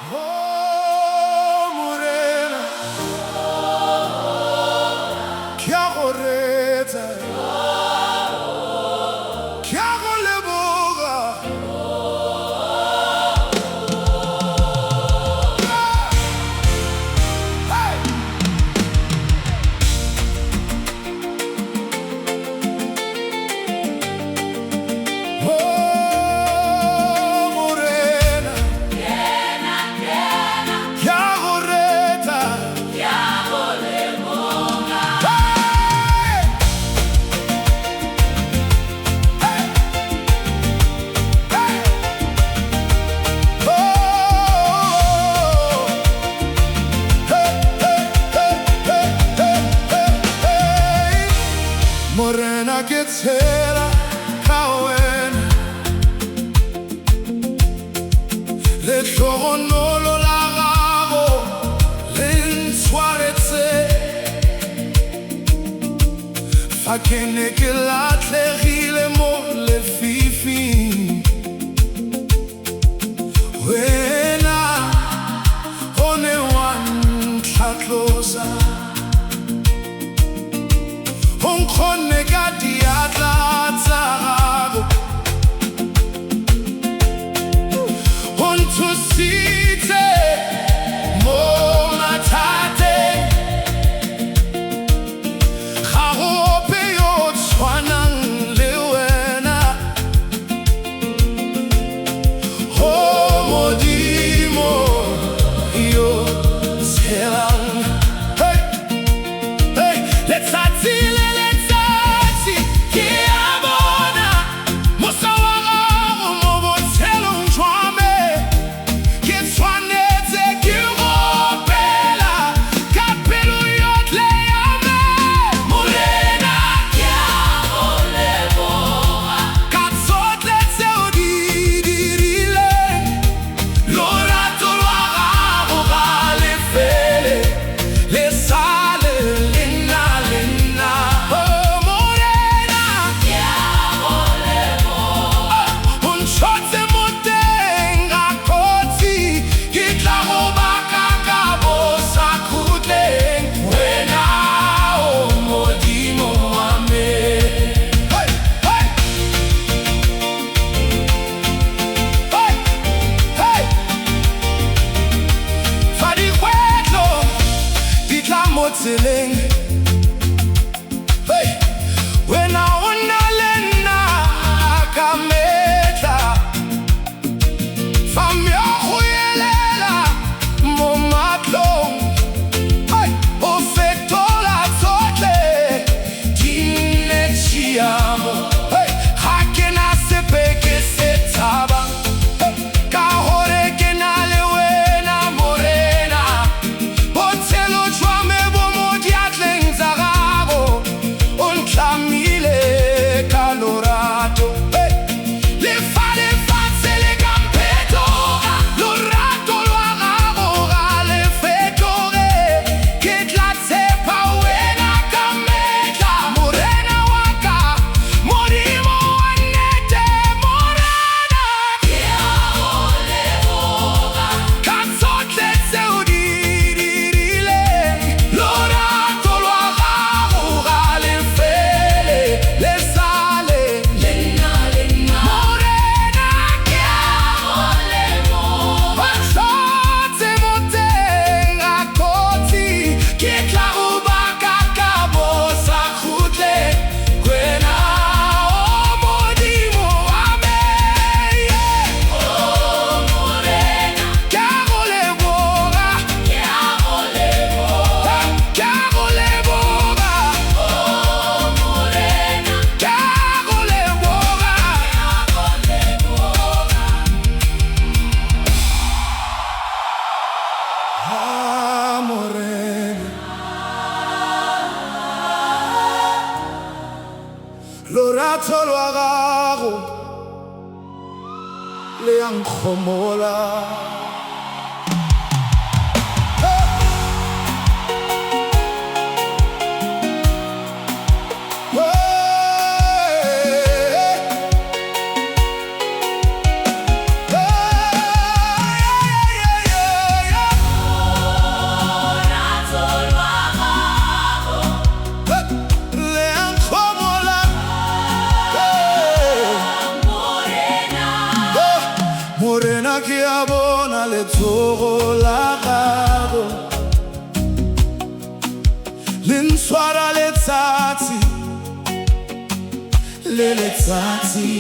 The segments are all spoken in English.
Oh, morena, ke a go reta, ke a go leboga. Hey! Oh, morena, ke a go reta. Morena, ke tshela ka wena, lehlohonolo la gago le ntshwaretse fa ke ne ke latlhegile mo lefifing. Wena o ne wa ntlhatlosa, o nkgonne ka diatla tsa gago, o nthusitse mo mathateng. Ga go ope yo o tshwanang le wena, oh Modimo yo tshelang. Hey, hey, letsatsi le letsatsi ke a bona mosa wa gago mo botshelong jwa me. Ke tshwanetse ke go opela ka pelo yotlhe ya me. Morena, ke a go leboga ka tsotlhe tse o di dirileng. Lorato lwa gago ga le fele, le sale le nna le nna. Oh, morena, ke a go leboga, o ntshotse mo teng ga kotsi, ke tla go baka ka bo sa khutleng. Wena o Modimo wa me. Hey, hey! Hey, hey! Fa dikgwetlho di tla mo tseleng, hey, wena o na le nna ka metlha. Fa meogo e elela mo matlhong, hey, o fetola tsotlhe di nne tshiamo. Hey, ga ke na sepe ke se tshabang, hey, ka gore ke na le wena. Morena, botshelo jwa me bo mo diatleng tsa gago, o ntlamile ka lorato. Hey, le fa lefatshe le ka mphetoga, lorato lwa gago ga le fetoge. Ke tla tshepa wena ka metlha, morena wa ka, Modimo wa nnete. Morena, ke a go leboga ka tsotlhe tse o di dirileng. Lorato lwa gago ga le fele, le sale le nna le nna. Morena, ke a go leboga, o ntshotse mo teng ga kotsi, ke tla go baka ka bo sa khutleng. Wena o Modimo wa me. Yeah. Oh, morena, ke a go leboga, ke a go leboga, ke a go leboga. Oh, morena, ke a go leboga, ke a go leboga. Ah, morena, lorato lwa gago le a nkgomola. Hey, hey, hey, hey, hey. Morena ke a bona letsogo la gago le ntshwara letsatsi le letsatsi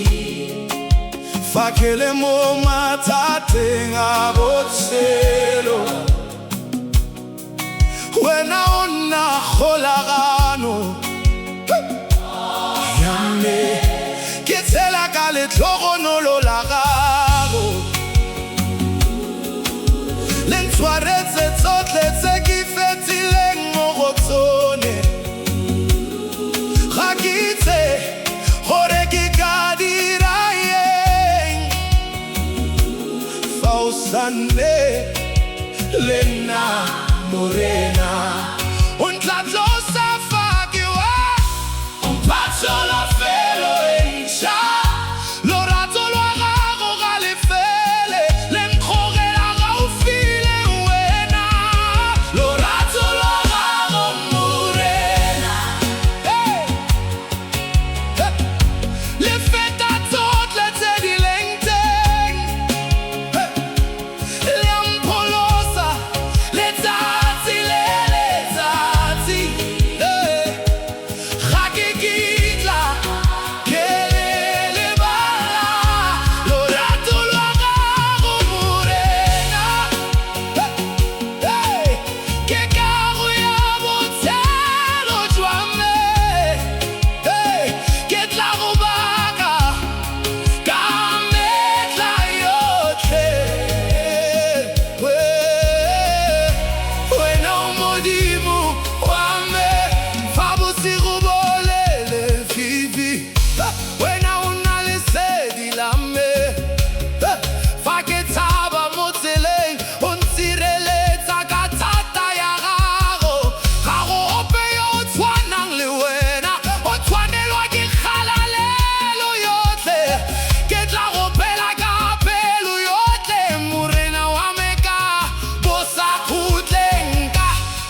fa ke le mo mathateng a botshelo wena o nna kgolagano ya me ke tshela ka letlogonolo la gago le ntshwaretse tsotlhe tse ke fetileng mo go tsone ga ke itse gore ke ka dira eng fa o sa nne le nna morena o ntla tlosa fa ke wa o mpatso la felo e ntšha lorato lwa gago ga lefele le nkgogela gaufi le wena lorato lwa gago morena le feta tsotlhe tse di leng teng le mpholosa letsatsi le letsatsi ga ke kitla ke le lebala lorato lwa gago morena ke kago ya botshelo jwa me ke tla go baka ka metla yotlhe wena o modimo wa me fa bosigo bolele fifi wena o na lesedi la me fa ke tshaba mo tseleng o ntsireletsa ka thata ya gago ga go ope yo o tshwanang le wena o tshwanelwa ke kgalalelo yotlhe ke tla go phela ka pelo yotlhe morena wa me ka bo sa khutleng ka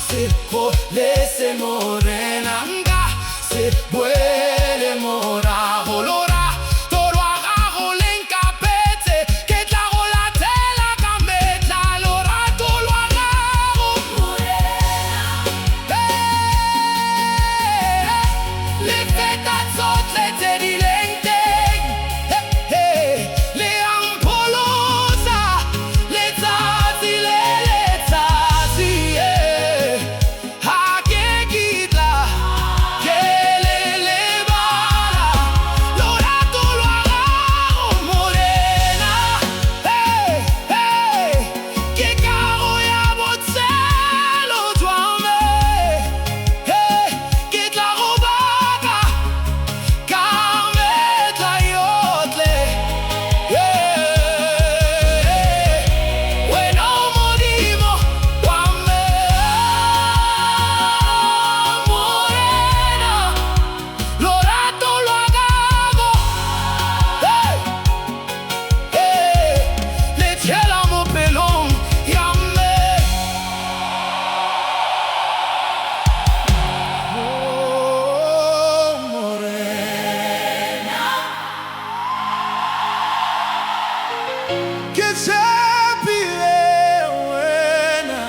se kgolese morena nka se boele morago lorato lwa gago le nkapetse ke tla go latela ka metla lorato lwa gago morena le feta tsotlhe tse di leng teng le a mpholosa letsatsi le letsatsi ga ke kitla ke le lebala lorato lwa gago morena ke kago ya botshelo jwa me ke tla go baka ka metla yotlhe wena o modimo wa me morena lorato lwa gago le tshela mo pelong ya me morena ke tshepile wena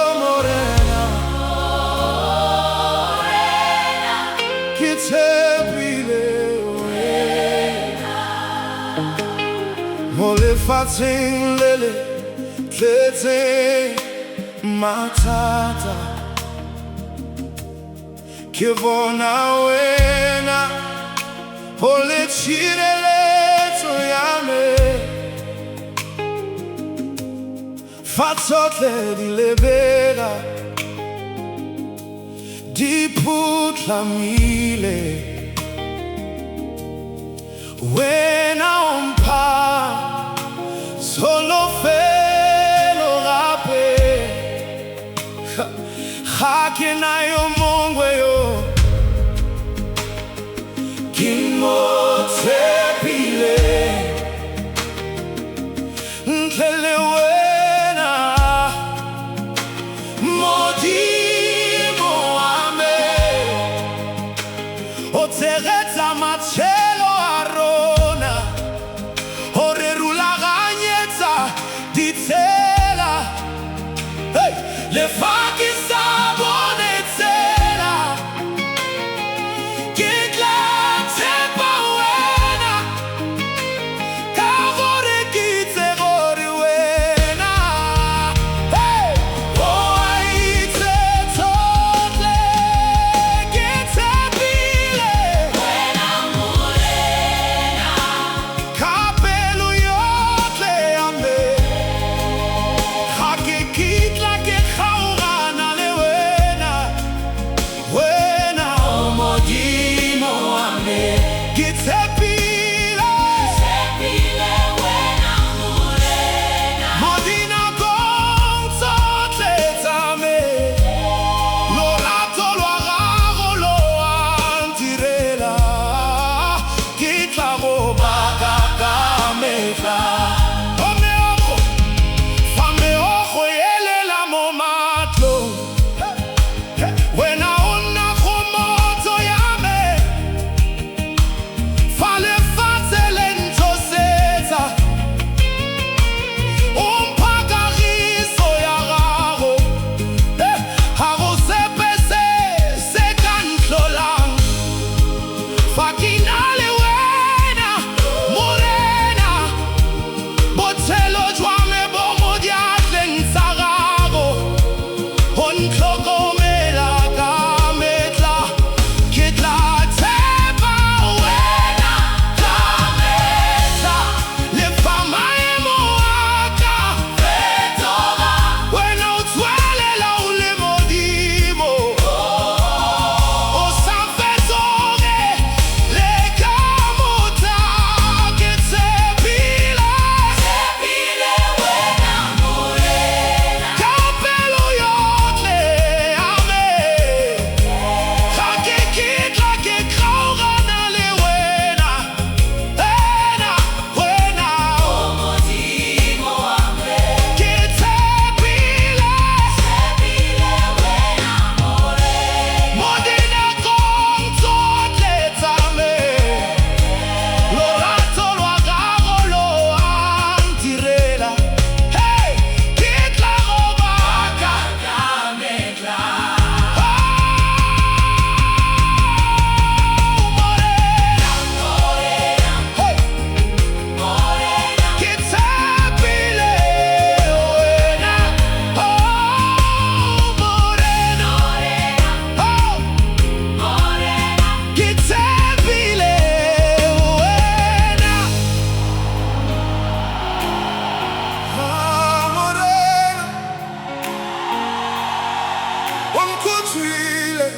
morena ke tshepile wena mo lefatsheng le le tletseng mathata ke bona wena o le tshireletso ya me fa tsotlhe di lebega di putlamile wena o mpha solofelo gape ga ke na yo mongwe yo ke mo tshepile Halleluya, modimo ame, o tseretsa matshelo a rona, o re rulaganyetsa ditsela, le fa ke sa bone tsela, ke tla tshepa wena, ka gore ke itse gore wena o a itse tsotlhe, ke tshepile wena Morena, ka pelo yotlhe ya me, ga ke kitla ke kgaogana le wena, wena o modimo wa me, ke tshepile wena Morena, mo dinakong tsotlhe tsa me, lorato lwa gago lo a ntirela, ke tla go baka ka metlha. Fa meokgo e elela mo matlong, wena o nna kgomotso ya me, fa lefatshe le ntshosetsa, o mpha kagiso ya gago, ga go sepe se ka ntlolang, fa ke na le wena Morena, botshelo jwa me bo mo diatleng tsa gago, o ntlhokomela ka metlha, ke tla tshepa wena ka metlha, le fa maemo a ka fetoga, wena o tswelela o le modimo, o sa fetoge le ka motla, ke tshepile wena Morena, ka pelo yotlhe ya me, ga ke kitla ke kgaogana le wena, wena o modimo wa me, ke tshepile wena Morena, mo dinakong tsotlhe tsa me, lorato lwa gago lo a ntirela, ke tla go baka ka metlha. Ke tshepile wena, Morena, ke tshepile wena, Morena, o nkhutswile,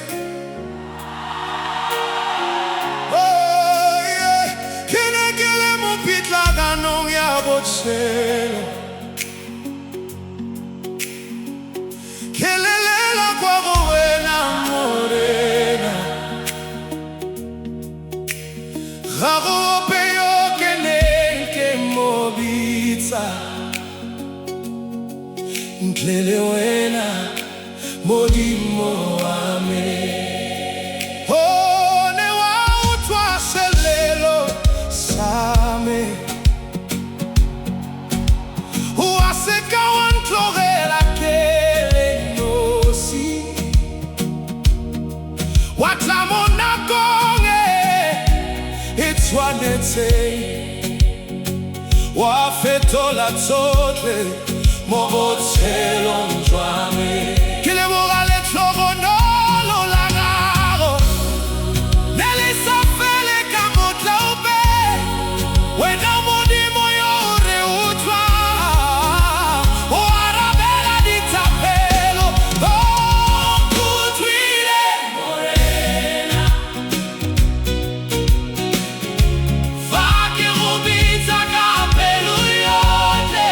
ke ne ke le mo pitlaganong ya botshelo, ke lelela kwa go wena Morena, ga go ope yo ke neng ke mo bitsa ntle le wena modimo wa me. Ne wa utlwa selelo sa me, wa seka wa ntlogela ke le nosi, wa tla mo nakong e tshwanetseng, wa fetola tsotlhe mo botshelong jwa me, ke leboga letlhogonolo la gago, le le sa fele ka motla ope, wena modimo yo re utlwa, o arabela dithapelo, o nkhutlwile Morena, fa ke go bitsa ka pelo yotlhe,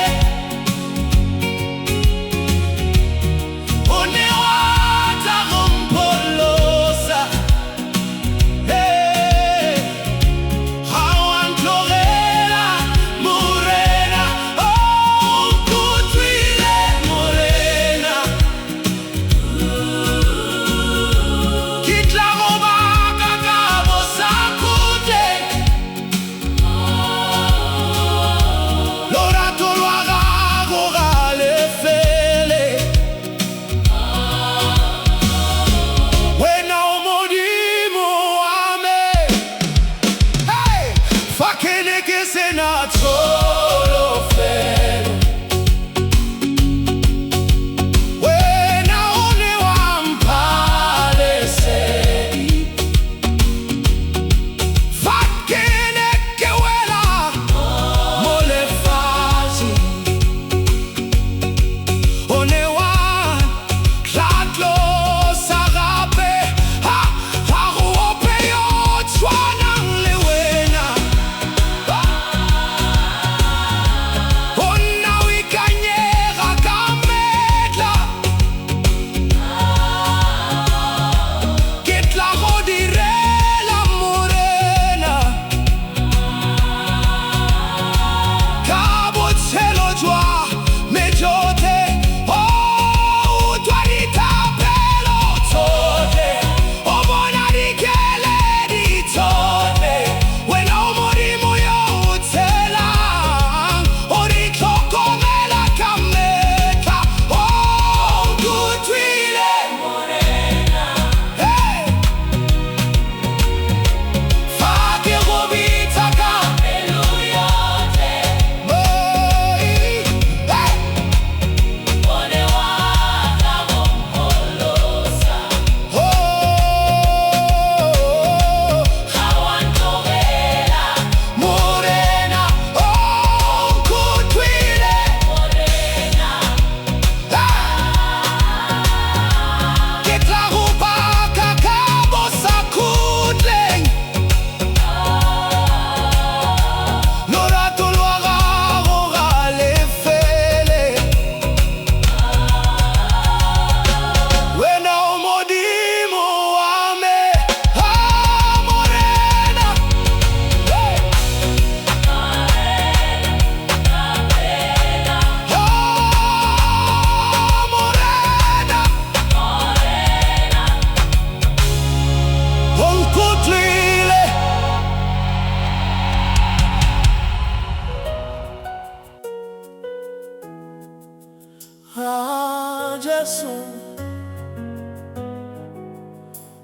Jesu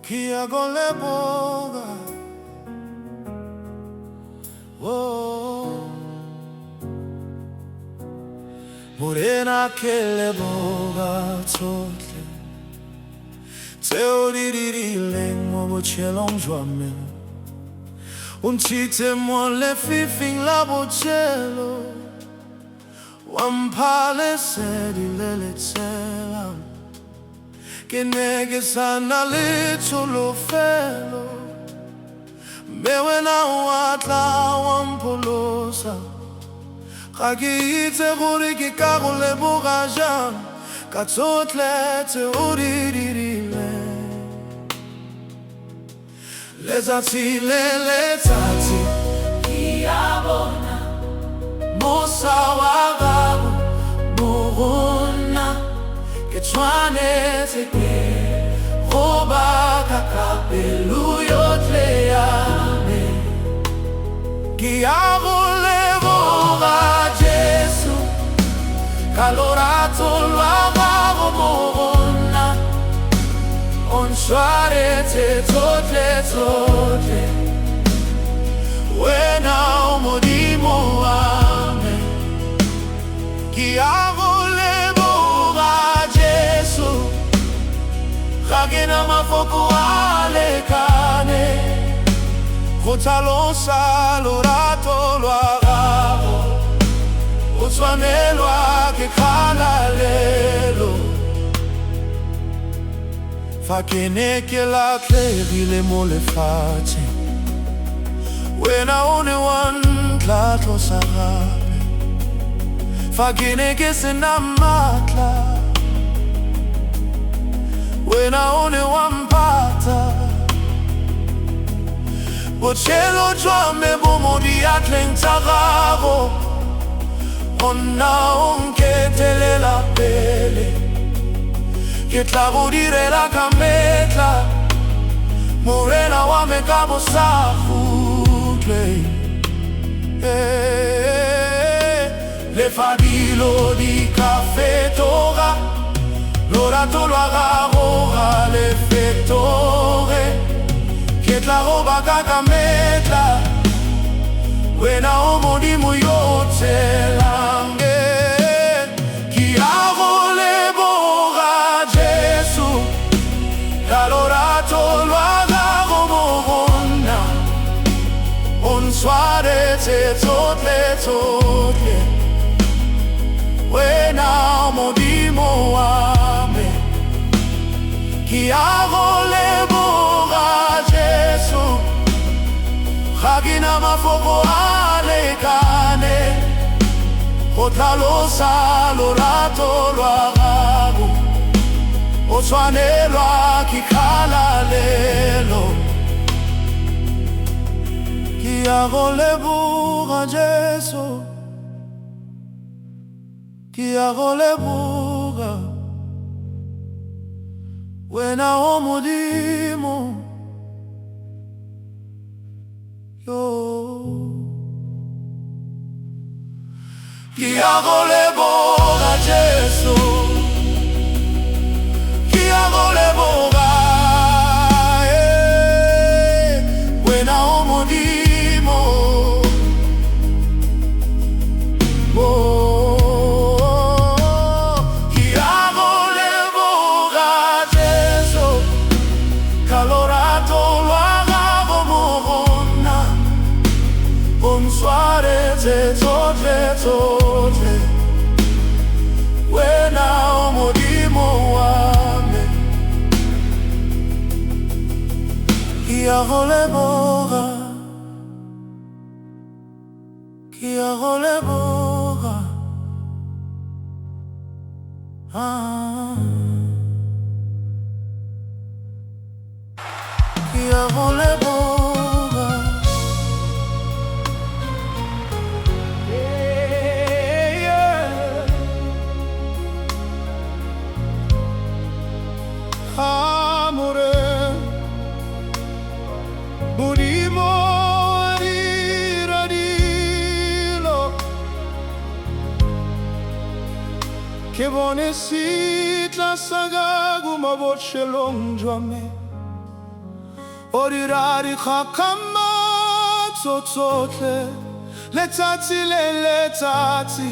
kia gole boga Morena kele boga totle Teo diririleng mo bochelong joame Untite mo le fifing la bochelo Wampale sedi lele tsela Kenege sana le cholo felo Mewe na watla wampolosa Ga ke itse gore ke ka go leboga jang Ka tsotlhe tse o di dirile Letsatsi le letsatsi ke a bona Mosa wa gago mo gona Ke tshwanetse ke go baka ka pelo yotlhe ya me Ke a go leboga Jesu Ka lorato lwa gago mo gona O ntshwaretse tsotlhe tsotlhe Wena o Modimo wa me Ke a go leboga Jesu Ga ke na mafoko a lekane Go tlhalosa lorato lwa gago O tshwanelwa ke kgalalelo Fa ke ne ke latlhegile mo lefatsheng Wena o ne wa ntlatlosa gape Fa ke ne ke sena maatla Wena o ne wa mpata Botshelo jwa me bo mo diatleng tsa gago O nna o nketelela pele Ke tla go direla ka metla Morena wa me ka bosafutlwe Le fa dilo di ka fetoga Lorato lwa gago ga le fetoge Ke tla go baka ka metla Wena o Modimo yo tshelang Ke a go leboga Jesu Ka lorato lwa gago mo gona O ntshwaretse tsotlhe tsotlhe Wena o Modimo wa me Ke a go leboga Jesu Ga ke na mafoko a lekane Go tlhalosa lorato lwa gago O tshwanelwa ke kgalalelo Ke a go leboga Jesu Ke a go leboga Wena o Modimo Ke a go leboga Jesu Ke a go leboga Wena o Modimo Ke a go leboga Jesu Ka lorato lwa gago mo gona O ntshwaretse tsotlhe tsotlhe Wena o Modimo wa me Ke a go leboga Ke a go leboga Ke a go leboga Amore Modimo dilo ke bone sitla sagagu mabochelong jwame orirari khakama tsotsotle letsatsi le letsatsi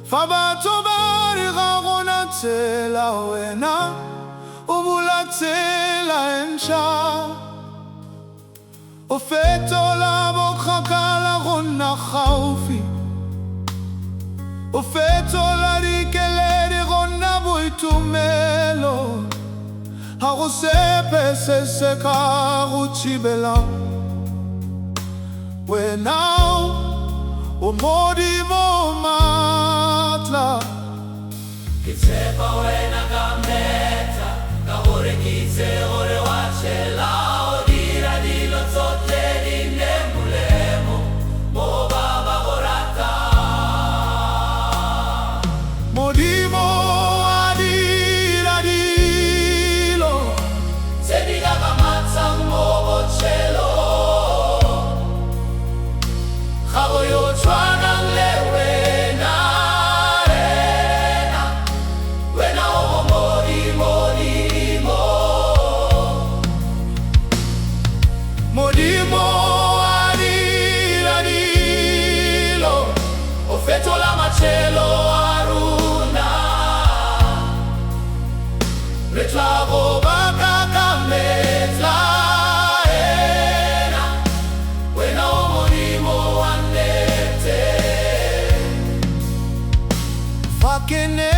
fa batho ba re ga gona tsela wena o bula tsela ntšha o fetola bokgakala go nna gaufi o fetola dikeledi go nna boitumelo ga go sepe se se ka go thibelang wena o modimo matla ke tshepa wena ka metsa ka gore ke itse gore wa tshela o dira dilo tsotlhe di nne molemo mo ba ba go ratang. Modimo a dira dilo tse di kakamatsang mo botshelong ga go yo tshwanang le wena Modimo a dira dilo o fetola matshelo a rona re tla go bakametsa ena wena o modimo wa nnete fa ke ne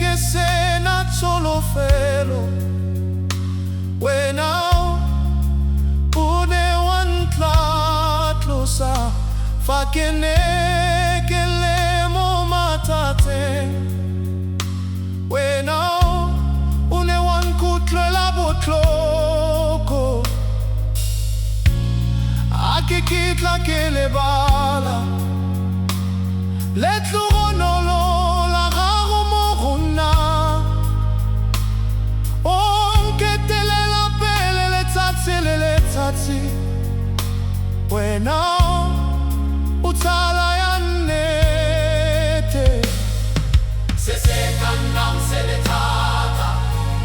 ke sena tsholofelo wena fa ke ne ke le mo mathateng wena o ne wa nkutlela botlhoko a ke kitla ke lebala le tlogonolo la gago mo go nna o nketelela pele letsatsi le letsatsi wena utsala ya nnete se se ka nnang se le thata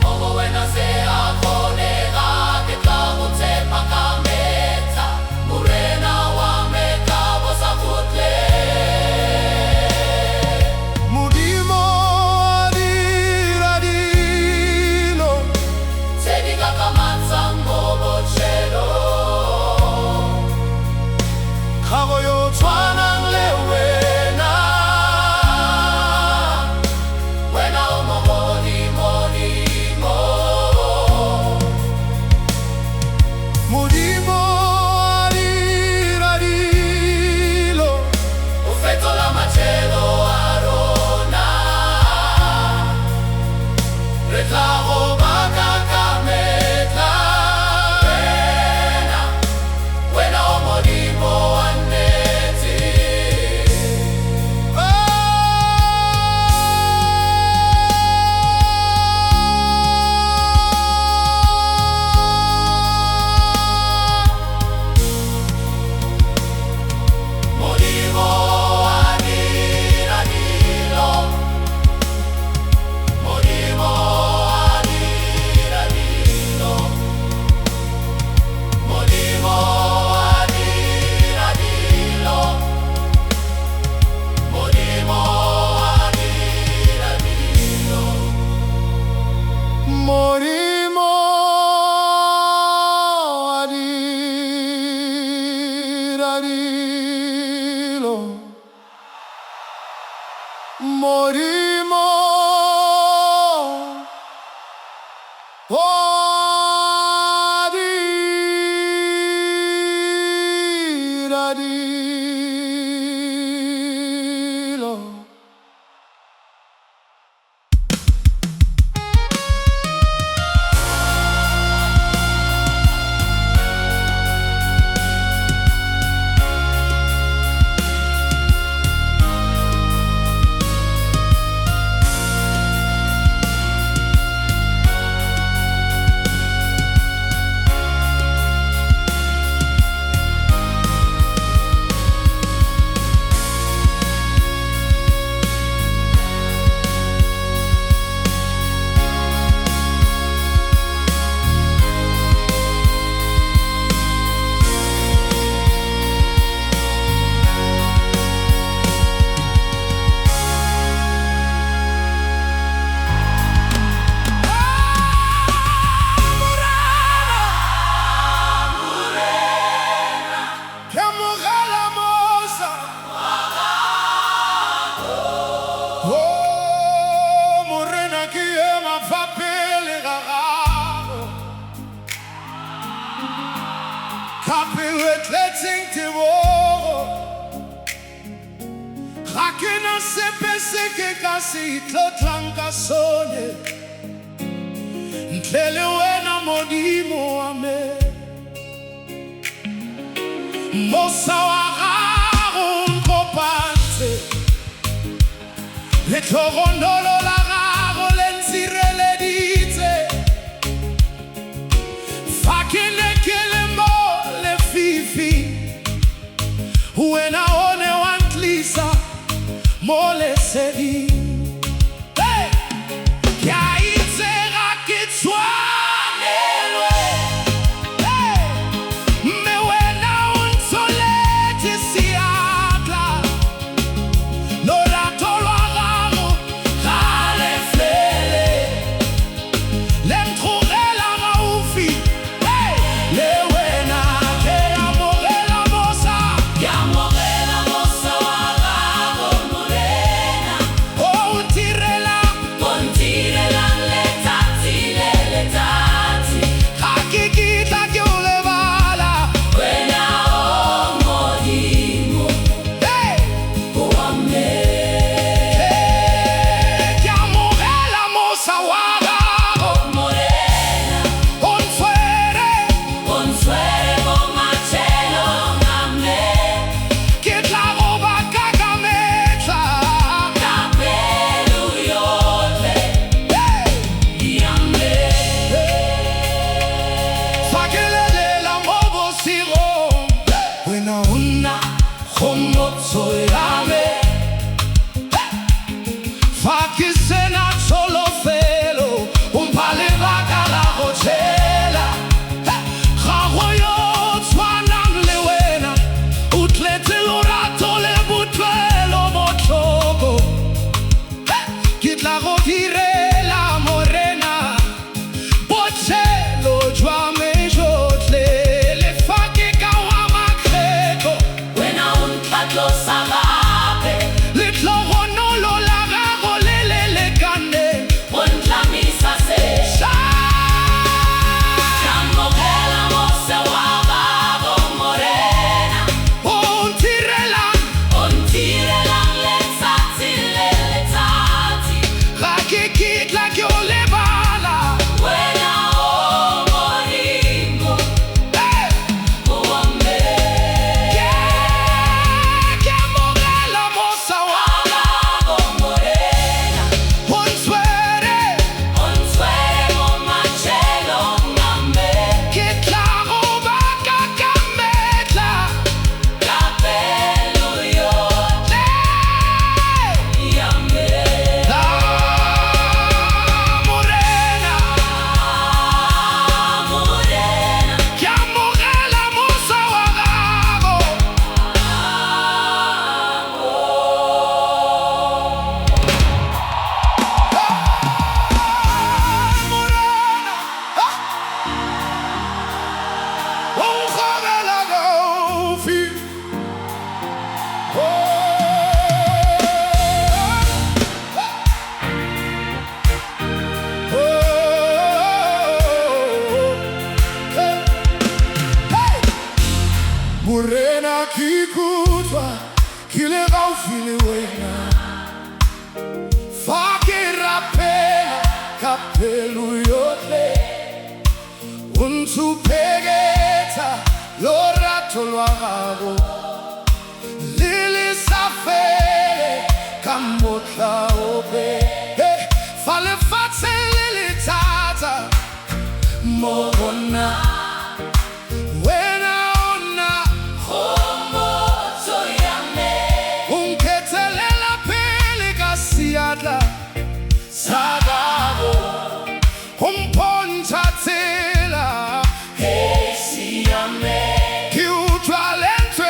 mo go wena se a kgonega ke tla go tshepa ka metsa morena wa me ka bo sa khutle Modimo a dira dilo tse di kakamatsang mo botshelong ga go yo tshwanang le wena wena o mo modimo Modimo a dira dilo o fetola matshelo a rona re tla go bakametsa wena o modimo wa nnete modimo a dira dilo modimo a dira dilo modimo a dira dilo modimo a dira dilo Modimo a dira dilo Modimo a dira dilo Oh, morena ki ema fa pele gagago Kape wetletsing te bogo Ga ke na sepe se ke ka se itlotlang ka sone Ntle le wena Modimo wa me Mosa wa gago nkopantse Le tlhogondolo la gago le ntsireleditse Fa ke ne ke le mo lefifi Wena o ne wa ntlisa mo leseding Hey! Ke a itse ga ke tshwanelwe Hey! Mme wena o ntsholetse seatla Lorato lwa gago ga le fele Le ntlogela gaufi Hey! Le wena ke amogela mosa Ke amogela mosa wa gago morena O ntirelang O ntirelang letsatsi le letsatsi Ga ke kitla ke o lebala Wena o Modimo Hey! wa me Ke amogela mosa wa gago morena O ntshwere O ntshwere mo matshelong a me Ke tla go ba kakametla Ka pelo yotlhe Hey! ya me Fa ke lelela mo bosigong Wena o nna kgomotso ya me Fa ke sena tsholofelo O mpha lebaka la go tshela Ga go yo o tshwanang le wena O tletse lorato le botlwelo botlhoko Ke tla go direla morena Botshelo jwa me jotlhe Le fa ke ka wa makgetlo Wena o ntlatlosa gape Le tlhogonolo la gago le le lekaneng o ntlamisa sešwa Ke amogela mosa wa gago morena O ntirelang O ntirelang letsatsi le letsatsi Ga ke kitla ke o lebala Wena o Modimo Hey! wa me Ke amogela mosa wa gago morena O ntshwere O ntshwere mo matshelong a me Ke tla go ba kakametla Ka pelo yotlhe ya me Morena morena Ke amogela mosa wa gago Morena O nkgobela gaufi Morena ke ikutlwa ke le gaufi le wena Fa ke rapela ka pelo yotlhe O ntshupeketsa lorato lwa gago Le le sa fele ka motla ope Fa lefatshe le le thata mo rona Wena o nna Kgomotso ya me o nkethelela pele ka seatla sa gago O mpontsha tsela e siame Ke utlwa lentswe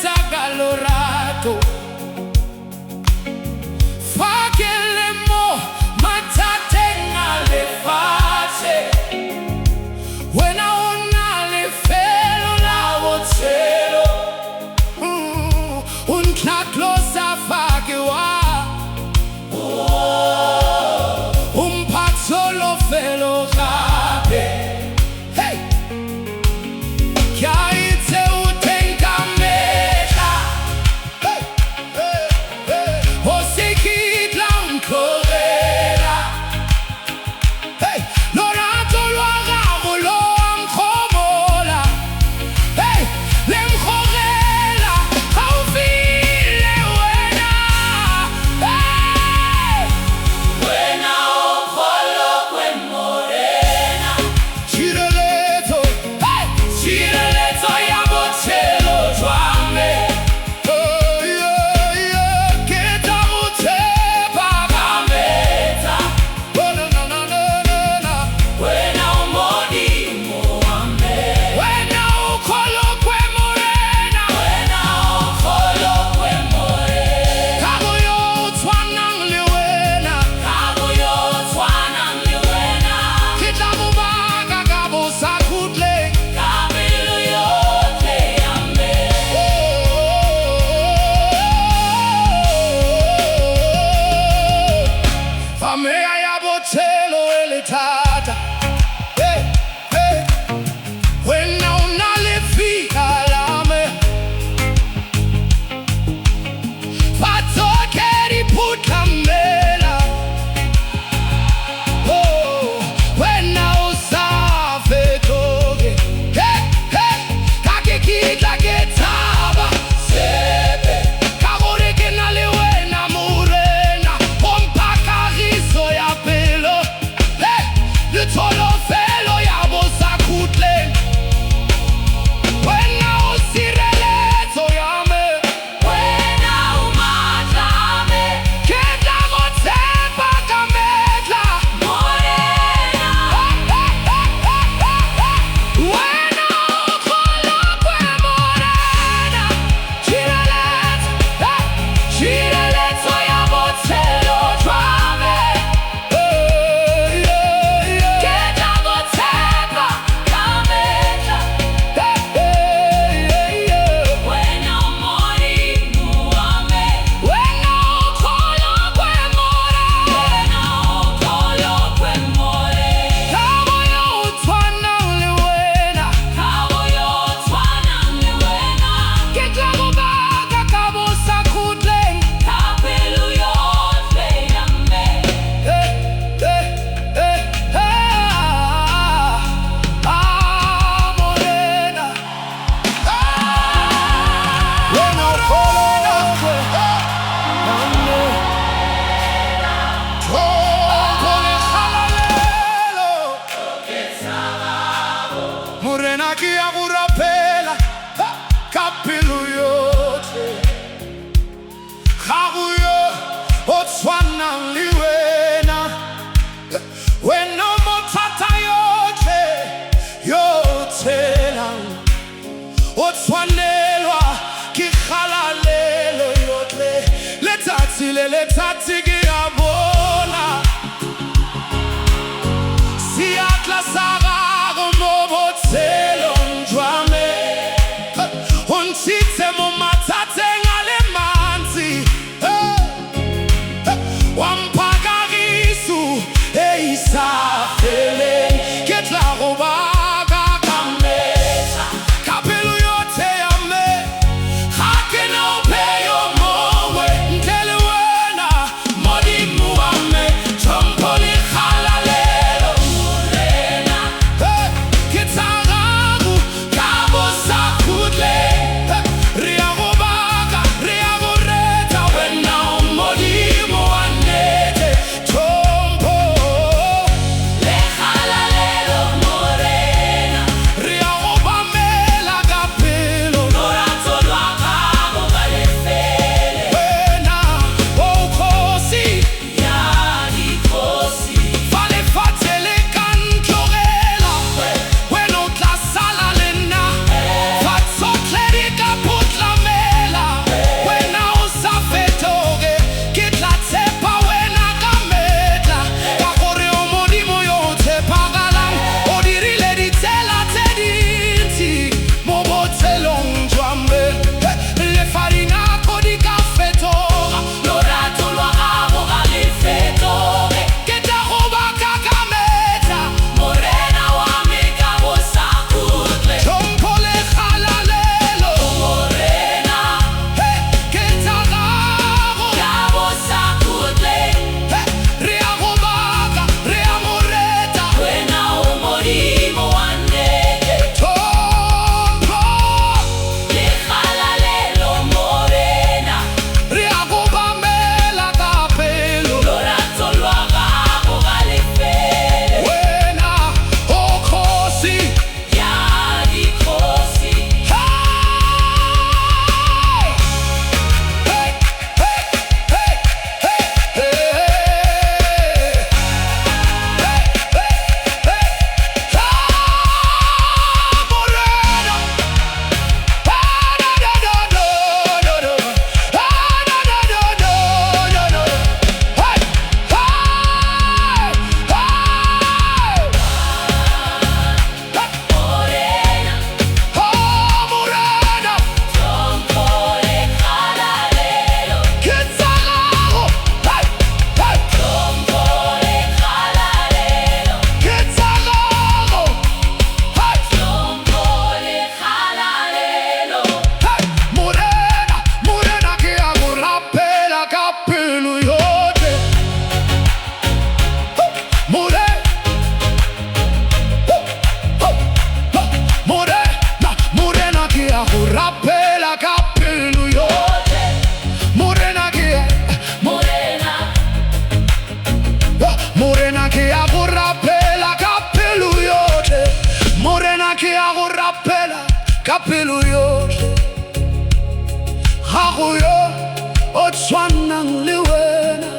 sa galorato. Fakele mo mathateng a lefatshe. Wena o na lefelo la botshelo. O ntlhatlosa fa ke wa. O mpha tsholofelo gape. Hey! Ke a itse o teng ka mehla. Hey! O se kitla ntlogela. Hey! Lorato lwa gago lo a nkgomola. Hey! Le nkgogela gaufi le Halleluya, o Tswana le wena.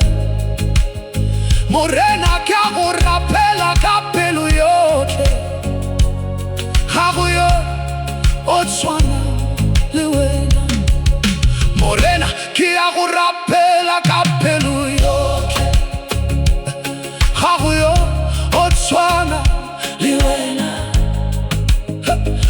Morena ke a go rapela ka pelo yotlhe. Halleluya, o Tswana le wena. Morena ke a go rapela ka pelo yotlhe. Halleluya, o Tswana le wena.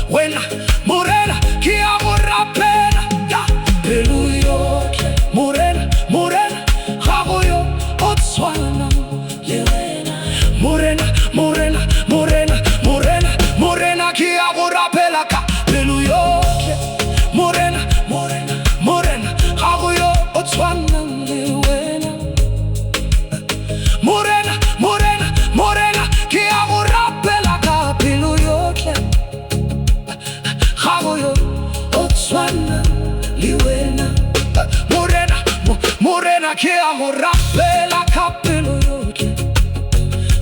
Wena morena ke a go rapela ka pelo yotlhe. Morena, morena, Halleluya, o Tswana le wena. Morena, morena, morena, morena, morena ke a go rapela ka pelo yotlhe. Morena, morena, morena, Halleluya, o Tswana le wena. Morena, morena, morena ke a go rapela ka pelo yotlhe. Halleluya, o Tswana le wena. Morena, morena ke a go rapela ka pelo yotlhe.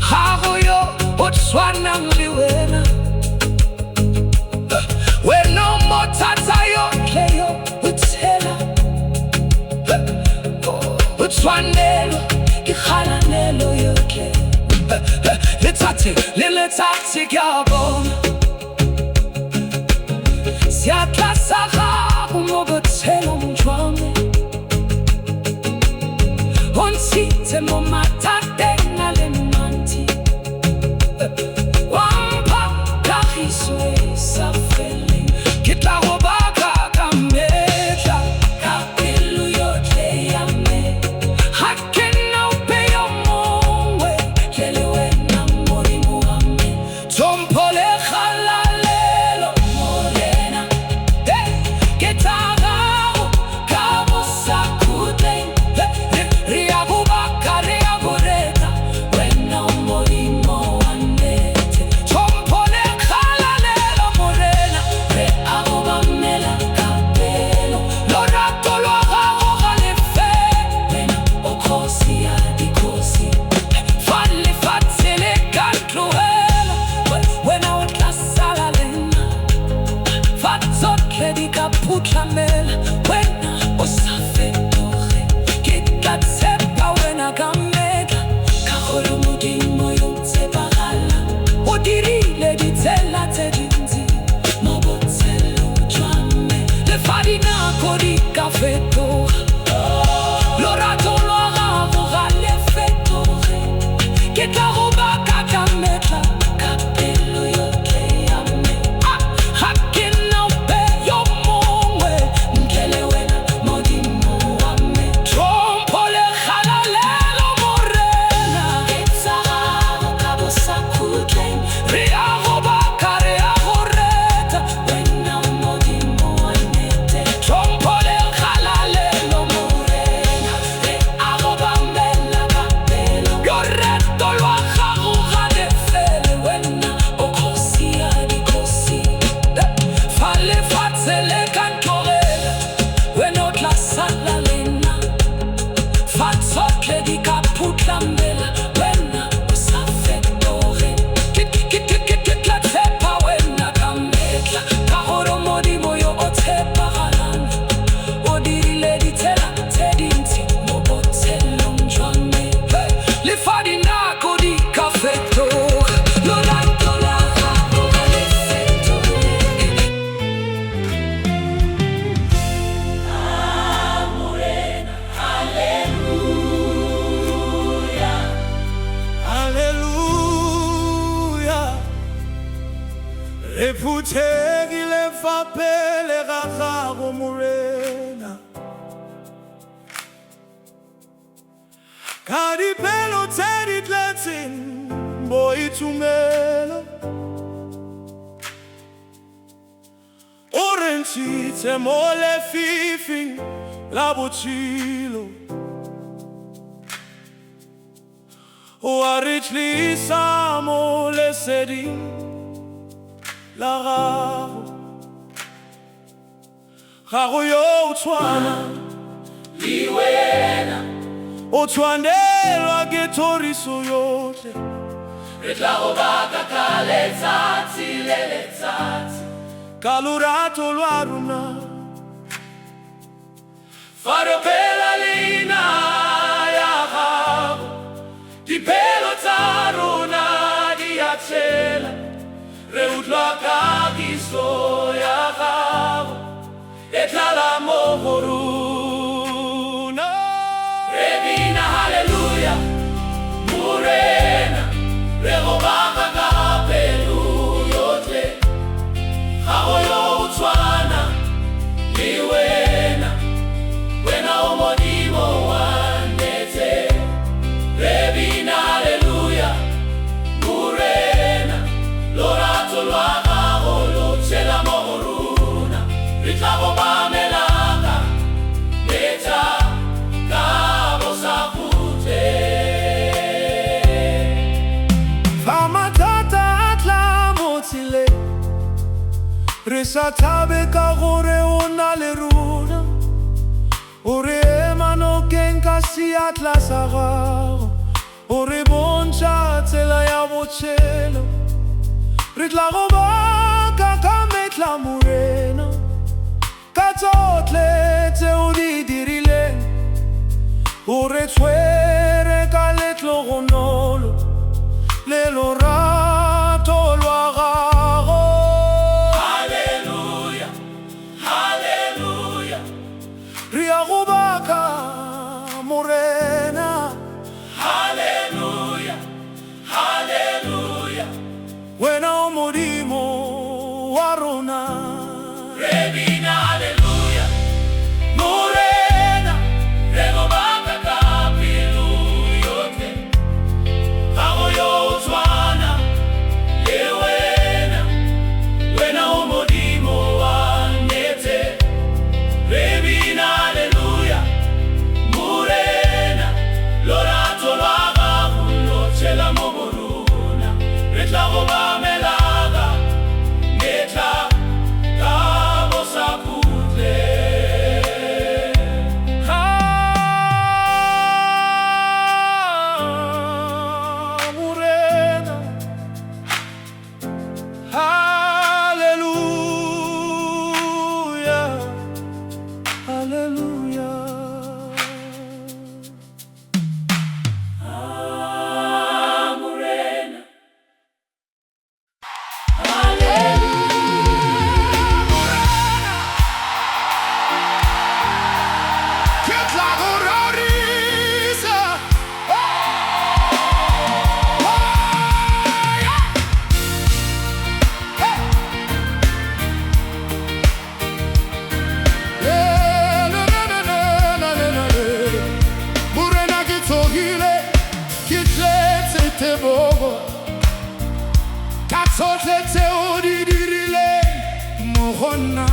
Halleluya, o Tswana le wena. Wena mothatsa yotlhe yo o tshela. O tshwanelwa ke kgalanelo yotlhe. Letsatsi le letsatsi ke a bona seatla sa gago mo botshelong jwa me. O ntshitse mo mathateng a le mantsi. Wa mpha kagiso e sa feleng. Ke tla go baka ka metlha ka pelo yotlhe ya me. Ga ke na ope yo mongwe ntle le wena Modimo wa me. Tlhompho le kgalalelo morena. Ke tsa gago ka bosakhutleng. Re a go baka, re a go reka, wena Modimo wa nnete. Tlhompho le kgalalelo morena. Re a go bamela ka pelo. Lorato lwa gago ga le fele. Wena o kgosi ya dikgosi. Fa lefatshe le ka tlogela, wena o tla sala le nna. Fa tsotlhe di ka phutlhamela, wena o sa fetoge. Ke tla tshepa wena ka metlha, ka gore Modimo yo tshepagala. O dirile ditsela tse dintsi mo botshelong jwa me. Le fa dinako di ka fetoga, lorato lwa gago ga le fetoge. Ke tla go baka ka metlha ka pelo yotlhe ya me. Ga ke na ope yo mongwe ntle le wena Modimo wa me. Tlhompho le kgalalelo morena. Ke tsa gago ka bosakhutleng. Re a go baka, re a go reta, wena Modimo wa nnete. Tlhompho le kgalalelo morena. Re a go bamela ka pelo. Lorato lwa gago ga le fele, wena o kgosi ya dikgosi. Fa lefatshe le ka ntlogela, wena o tla sala le nna. Fa tsotlhe di ka phutlhamela, wena o sa fetoge. Ke tla tshepa wena ka metlha, ka gore Modimo yo o tshepagalang. O dirile ditsela tse dintsi mo botshelong jwa me. Le fa dinako di ka fetoga, lorato lwa gago ga le fetoge. Morena, Halleluya. Halleluya. Re phuthegile fa pele ga gago morena. Ka dipelo tse di tletseng boitumelo. O re ntshitse mo lefifing la botshelo. O a re tlisa mo leseding la gago. Gago yo o tshwana le wena. o tshwanelwa ke thoriso yotlhe. Re tla go baka ka letsatsi le letsatsi. Ka lorato lwa rona faropela leina ya gago, dipelo tsa rona di a tshela, re utlwa kagiso ya gago e tlala mo go rona. Re bina halleluya, morena, re go baka ka pelo yotlhe, ga go yo o tshwana le wena, wena o Modimo wa nnete. Re bina halleluya, morena, lorato lwa gago lo tshela mo go rona, re tla go mamelaka letsa ka bosakhutle. Fa mathata a tla mo tseleng, re sa thabe ka gore o na le rona, o re ema nokeng ka seatla sa gago, o re bontšha tsela ya botshelo, re tla go baka ka metla morena, ka tsotlhe tse o di dirileng, o re tshwere ka letlogonolo le lorato lwa gago. Halleluya, halleluya, Re a go baka morena, halleluya, halleluya. wena o Modimo wa rona. Re bina halleluya, morena, re go baka ka pelo yotlhe, ga go yo o tshwana le wena, wena o Modimo wa nnete. Re bina halleluya, morena, lorato lwa gago lo tshela mo go rona, re tla go mamelaka letla ka bosakhutle. Morena, halleluya, halleluya. Morena, Que tla go rorisa. Morena ke tsogile, ke tletse tebogo, ka tsotlhe tse o di dirileng mo go nna.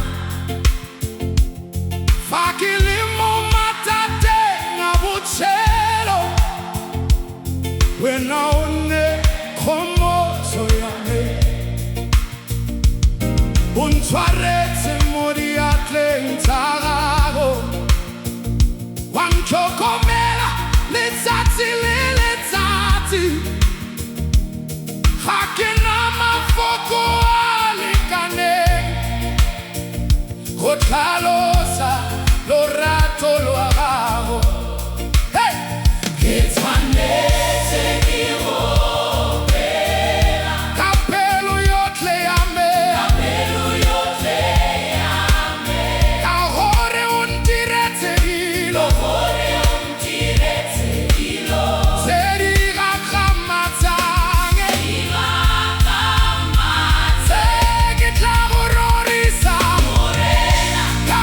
Fa ke le mo mathateng a botshelo, wena o nne kgomotso ya me, o ntshwaretse mo diatleng tsa gago, wa ntlhokomela letsatsi le letsatsi. Ga ke na mafoko a lekaneng go tlhalosa lorato lwa gago. Hey! ke tshwanetse ke go Ka pelo yotlhe ya me, pelo yotlhe ya me, ka gore o ntiretse dilo gore o ntiretse dilo tse di gagamatsang, di gagamatse. tse ke tla go rorisa Morena, ka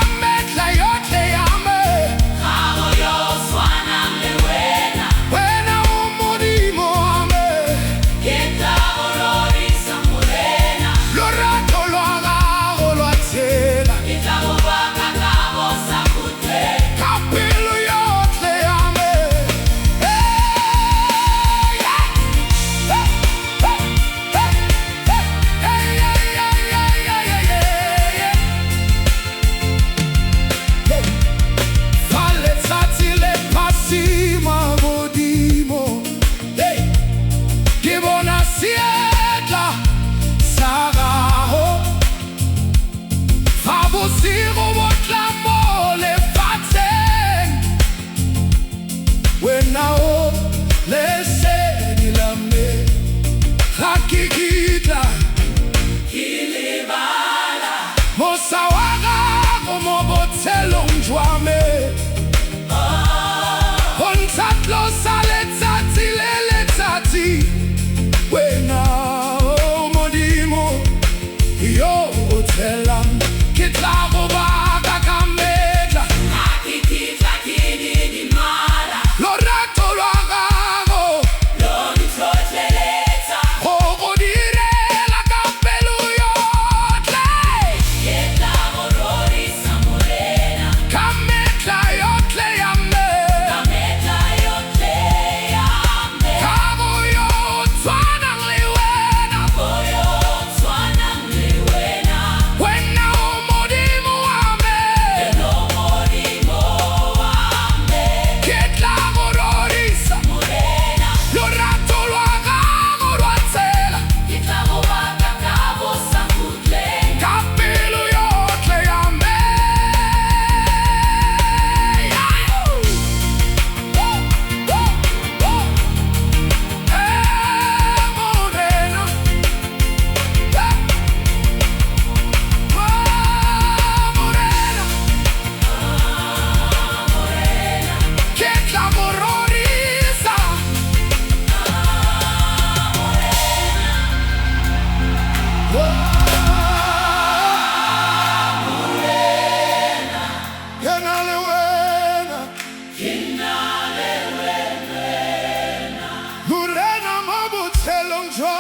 Morena mo botshelong jwa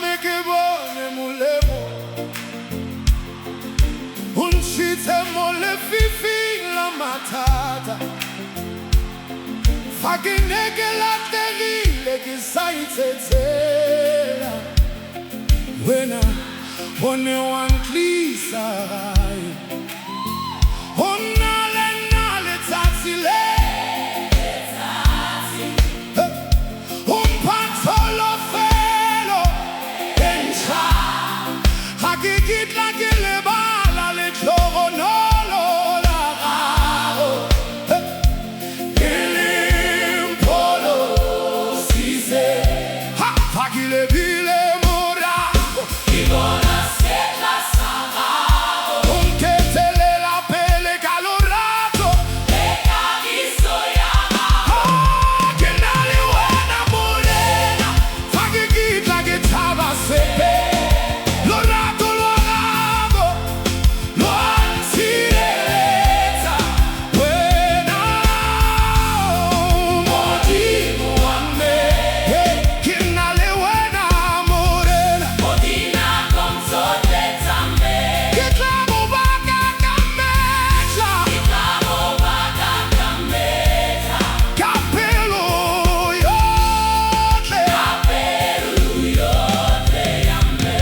me ke bone molemo, o ntshitse mo lefifing la mathata. Fa ke ne ke latlhegile ke sa itshetshela, wena o ne wa ntlisa gae. O nna le nna letsatsi le o mpha tsholofelo e ntšha. Ga ke kitla ke lebala letlhogonolo la gago, e leng pholositse. Fa ke lebile morago Ke bona setla sa gago o nthethelela pele ka lorato. le kagiso ya gago. Ke na le wena Morena, fa ke kitla ke tshaba sepe. Lorato lwa gago lo a ntshireletsa. Wena Modimo wa me, ke na le wena Morena. Mo dinakong tsotlhe tsa me, Ke tla go baka ka metlha, ke tla go baka ka metlha, ka pelo yotlhe. ka pelo yotlhe ya me.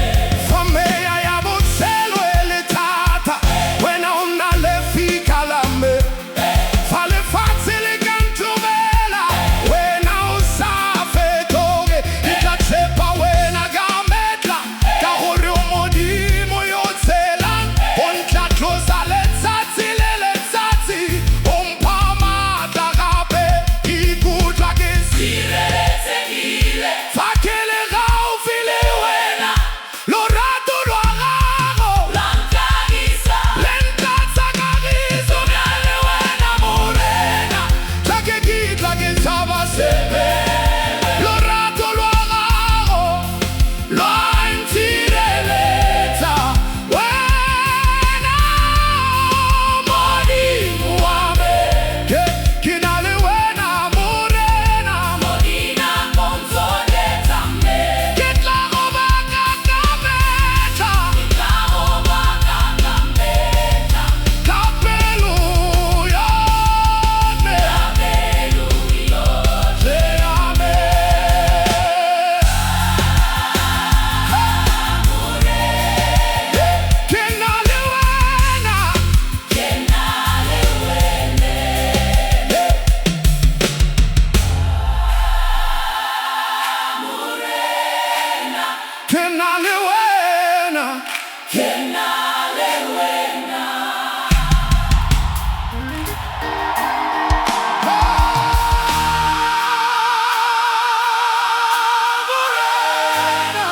Fa meya ya botshelo e le thata, wena o nna lefika la me. Fa lefatshe le ka ntumela, wena o sa fetoge. Ke tla tshepa wena ka metlha, ka gore o Modimo yo o tshelang. O ntlatlosa letsatsi le letsatsi, o mpha maatla gape. Ke ikutlwa ke Sireletsegile, fa ke le gaufi le wena. Lorato lwa gago la nkagisa, le ntlatsa kagiso. Na le wena Morena, tla ke kitla ke tshaba sepe. Lorato lwa gago lo a ntshireletsa. Wena Modimo wa me, ke na le wena Morena. mo dinakong tsotlhe tsa me, Ke tla go baka ka metlha, ke tla go baka ka metlha, ka pelo yotlhe. ka pelo yotlhe ya me. Ke na le wena, Ke na le wena, ke na le wena. ke na le wena. Morena,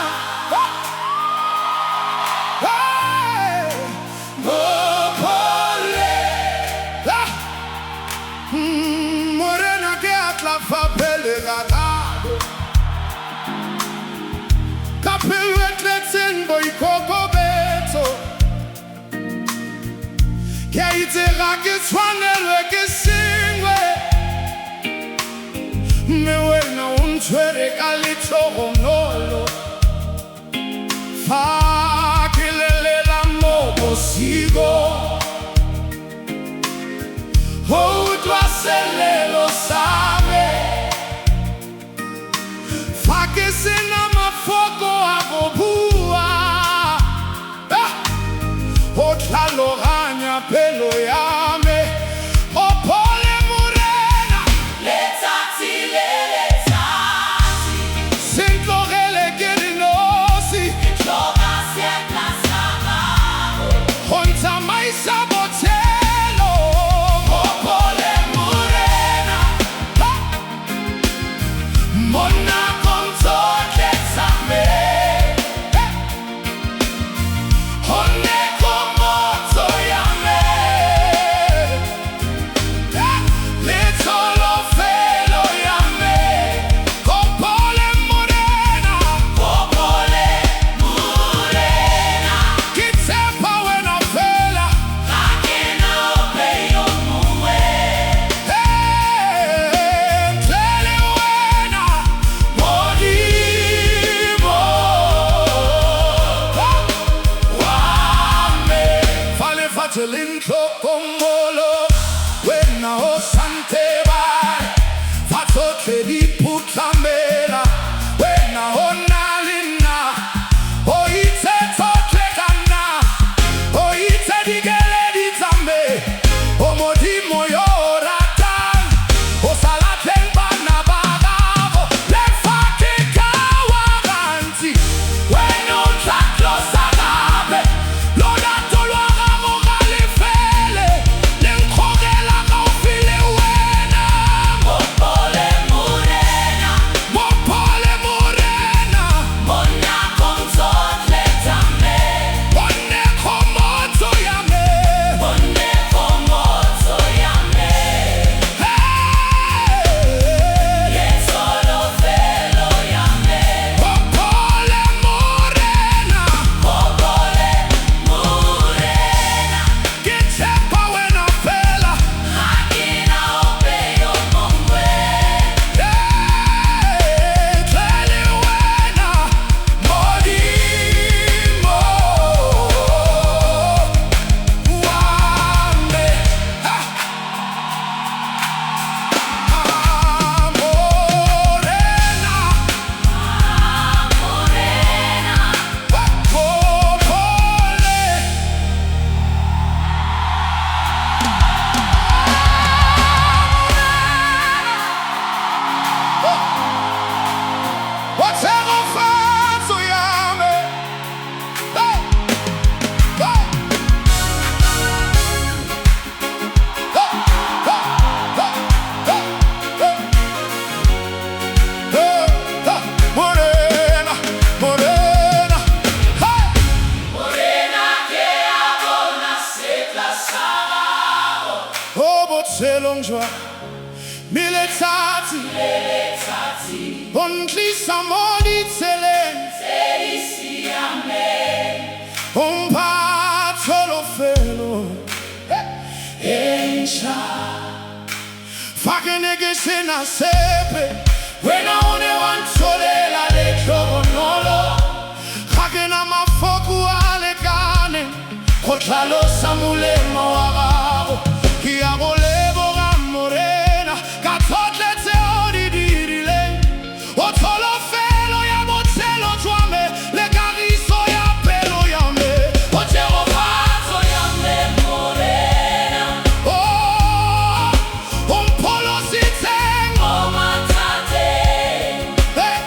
Morena ke atla fa pele ga gago, ka pelo e tletseng boikokobetso. Ke a itse ga ke tshwanelwe ke sengwe, mme wena o ntshwere ka letlhogonolo. Fa ke lelela mo bosigo, o utlwa selelo sa me. Fa ke sena mafoko a go bua, o tlhaloganya pelo ya me. O phole Morena, Letsatsi le letsatsi, se ntlogele ke dinosi. tloga sante bai Fatsotle di putlamela Wena onalina Oite totle kana Oite digele di zame Omodi moyo ratan Osalaten bana bagavo Lefake kawaranti Weno taklo sagabe Loda tolwara mogale fele Lenkogela kaufile wena Mopole murena, Mopole morena mona konzotle tame, One komoto yame mone komoto yame, Hey yetsolo velo yame, Mopole morena mopole murena, Kichepa wena fela hakina opeyo mongwe, Hey Tlele wena Modimo Wame Morena morena, Whatever finds you yame Hey Hey Morena Morena Hey morena que abona setla sarao, Oh, but c'est long joie. Mille tati, eletati, only samodi telen, elisi yame, patolo felo. encha, Fakenege sena sepe, wena one wantole la le klogonolo. Hakena mafoku alekane, kotlalo samule mawagabo. Kiago lebo morena, katotle te odi dirile. Otolo felo ya botelo twame, le gariso ya pelo ya me. otero vato yame morena, Oh, polo siteng. omatate, Hey,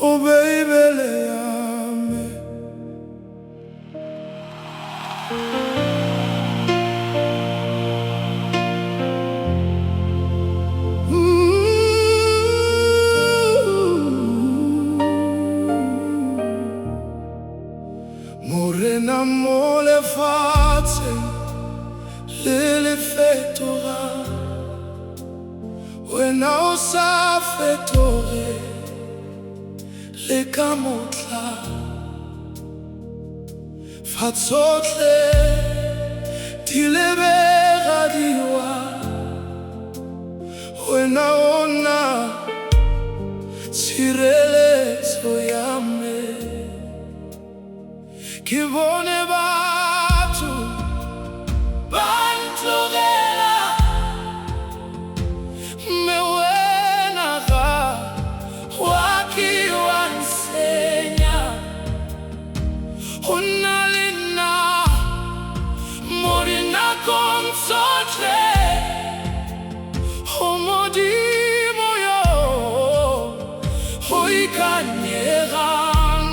Oh baby le yame Morena mo lefatshe le fetoga wena o sa fetoge le ka motla fa tsotlhe di lebegadiwa wena o na tshireletso ya me ke bone batho ba ntlogela mme wena ga wa ke wa nsenya go nna le nna mo dinakong tsotlhe go Modimo yo go ikanyegang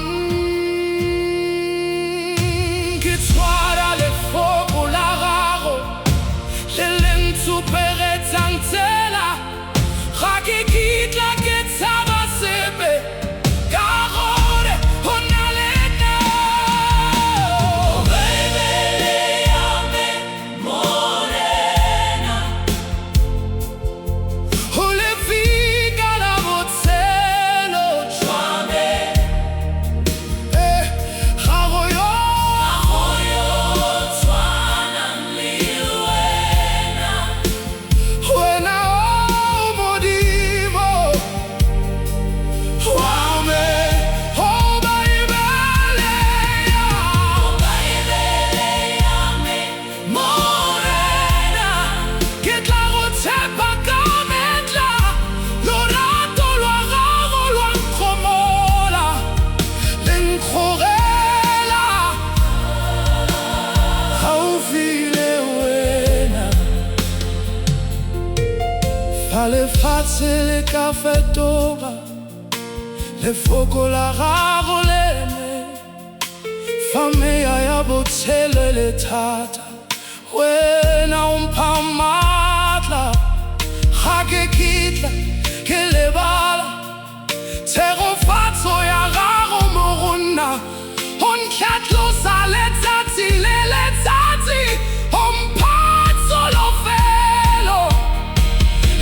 ke tshwara lefoko la gago le le ntshupegetsang tsela ga ke kitla ke tshaba sepe ka gore go na le nna Oh baby le yame morena go le fika la botshelo jwa me gago yo go yo tshwanang le wena wena o Modimo wa me o baibeleya Oh baby le yame morena ke tla go tshepa ka metla lorato lwa gago lwa nkgomola le nkgogela gaufi le wena fa lefatshe le ka fetoga lefoko la gago lene fa meya ya botshelo le thata wena o mpha maatla ga ke kitla ke lebala tshegofatso ya gago mo go nna o ntlhatlosa letsatsi le letsatsi o mpha tsholofelo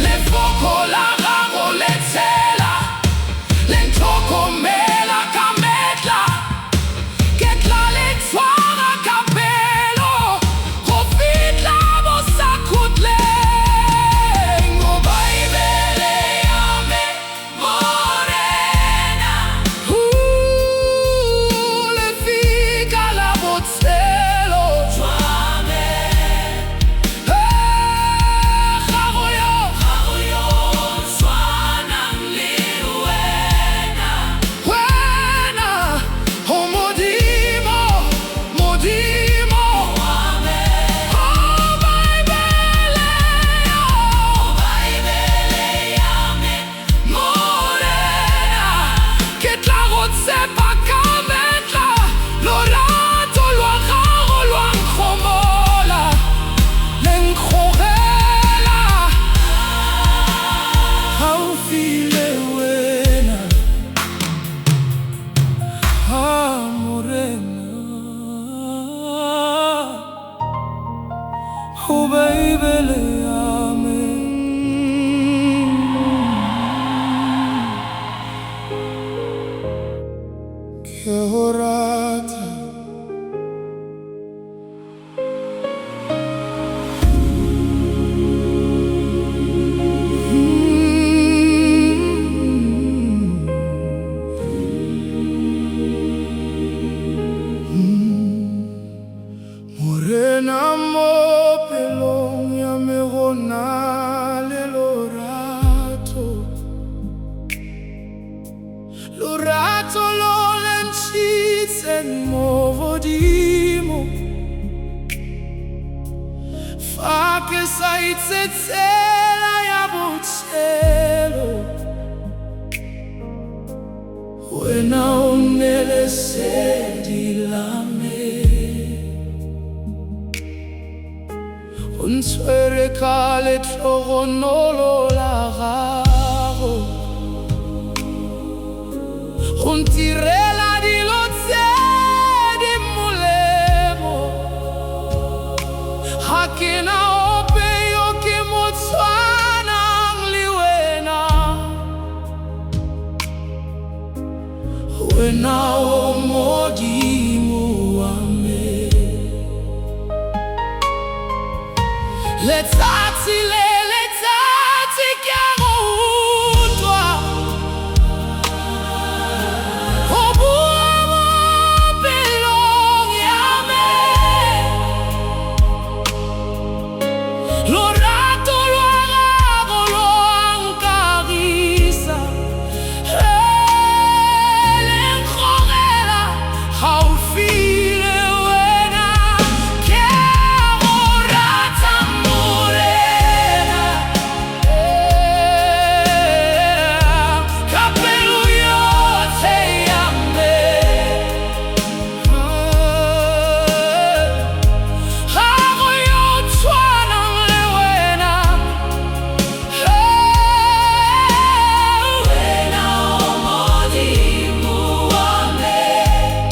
lefoko la gago le tshela le ntlhokomela ka metla ke tla le tshwara ka pelo go fitlha bo sa khutleng o baibele yame morena le fika la botshelo jwa me gago yo go yo tshwanang le wena wena o Modimo Modimo wa me o baibele Oh baby le yame morena ke tla go tshepa ka metla lorato lwa gago lwa nkgomola le nkgogela gaufi le wena morena o baibele yame ke go rata morena mo pelong ya me go na le lorato lorato lo le ntshitseng mo godimo fa ke sa itsetsela ya botshelo lesedi lame, o ntshwere ka lehlohonolo la gago, o ntirela dilo tse di molemo. Ga ke na ope yo ke mo tshwanang le wena, wena o Modimo wa me. Letsatsi le letsatsi ke a go utlwa o bua mo pelong ya me, lorato lwa gago lo a nkagisa, le nkgogela gaufi le wena. Ke a go rata morena, ka pelo yotlhe ya me. Ga go yo o tshwanang le wena, wena o Modimo wa me.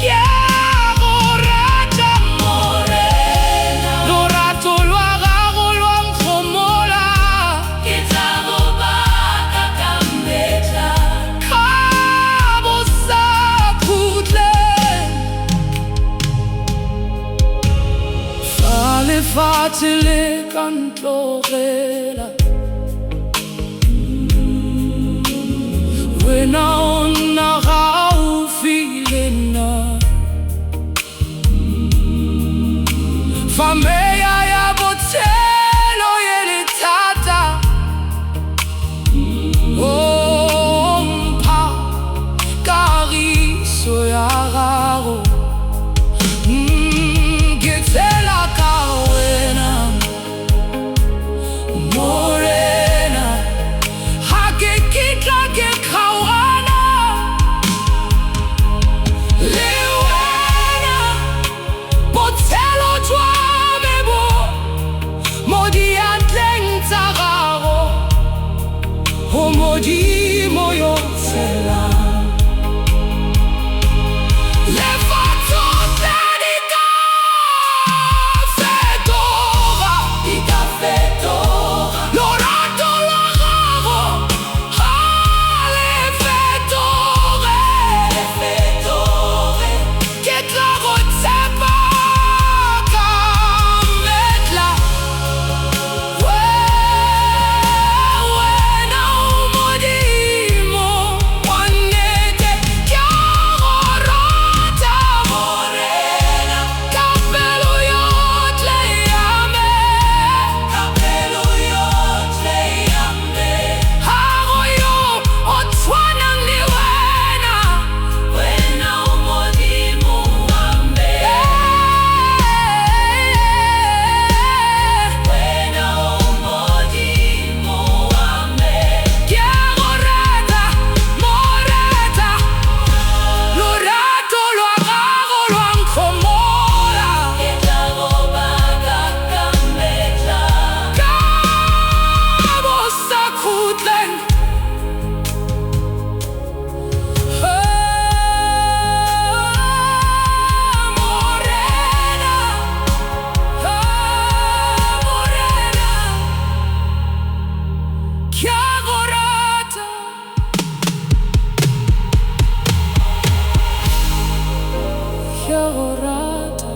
Ke a go rata morena, lorato lwa gago lwa nkgomola. Ke tla go baka ka mmetla, ka bo sa khutleng. Fa lefatshe le ka ntlogela, wena o nna gaufi le nna. Fa meya ya botshelo e le thata, o mpha kagiso ya gago. Ke tshela ka wena morena, ga ke kitla ke kgaogana le wena. Botshelo jwa me bo mo diatleng tsa gago, o Modimo yo tshelang. Lefatshe tse di ka fetoga, lorato lwa gago ga le fetoge. Ke tla go tshepa ka mmetla, wena o Modimo wa nnete. Ke a go rata morena, ka pelo yotlhe ya me. Ga go yo o tshwanang le wena, wena o Modimo wa me. Wena o Modimo wa me. Ke a go rata morena, lorato lwa gago lwa nkgomola. Ke tla go baka ka mmetla, ka bo sa khutleng. Morena, ke a go rata, ke a go rata.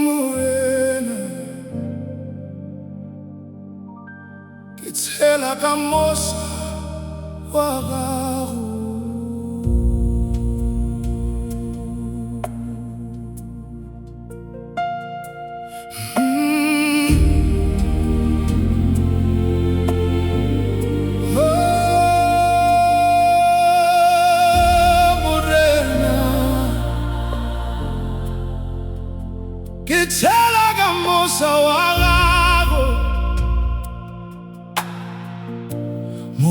Morena, ke tshela ka mosa wa gago. Morena, ke tshela ka mosa wa gago.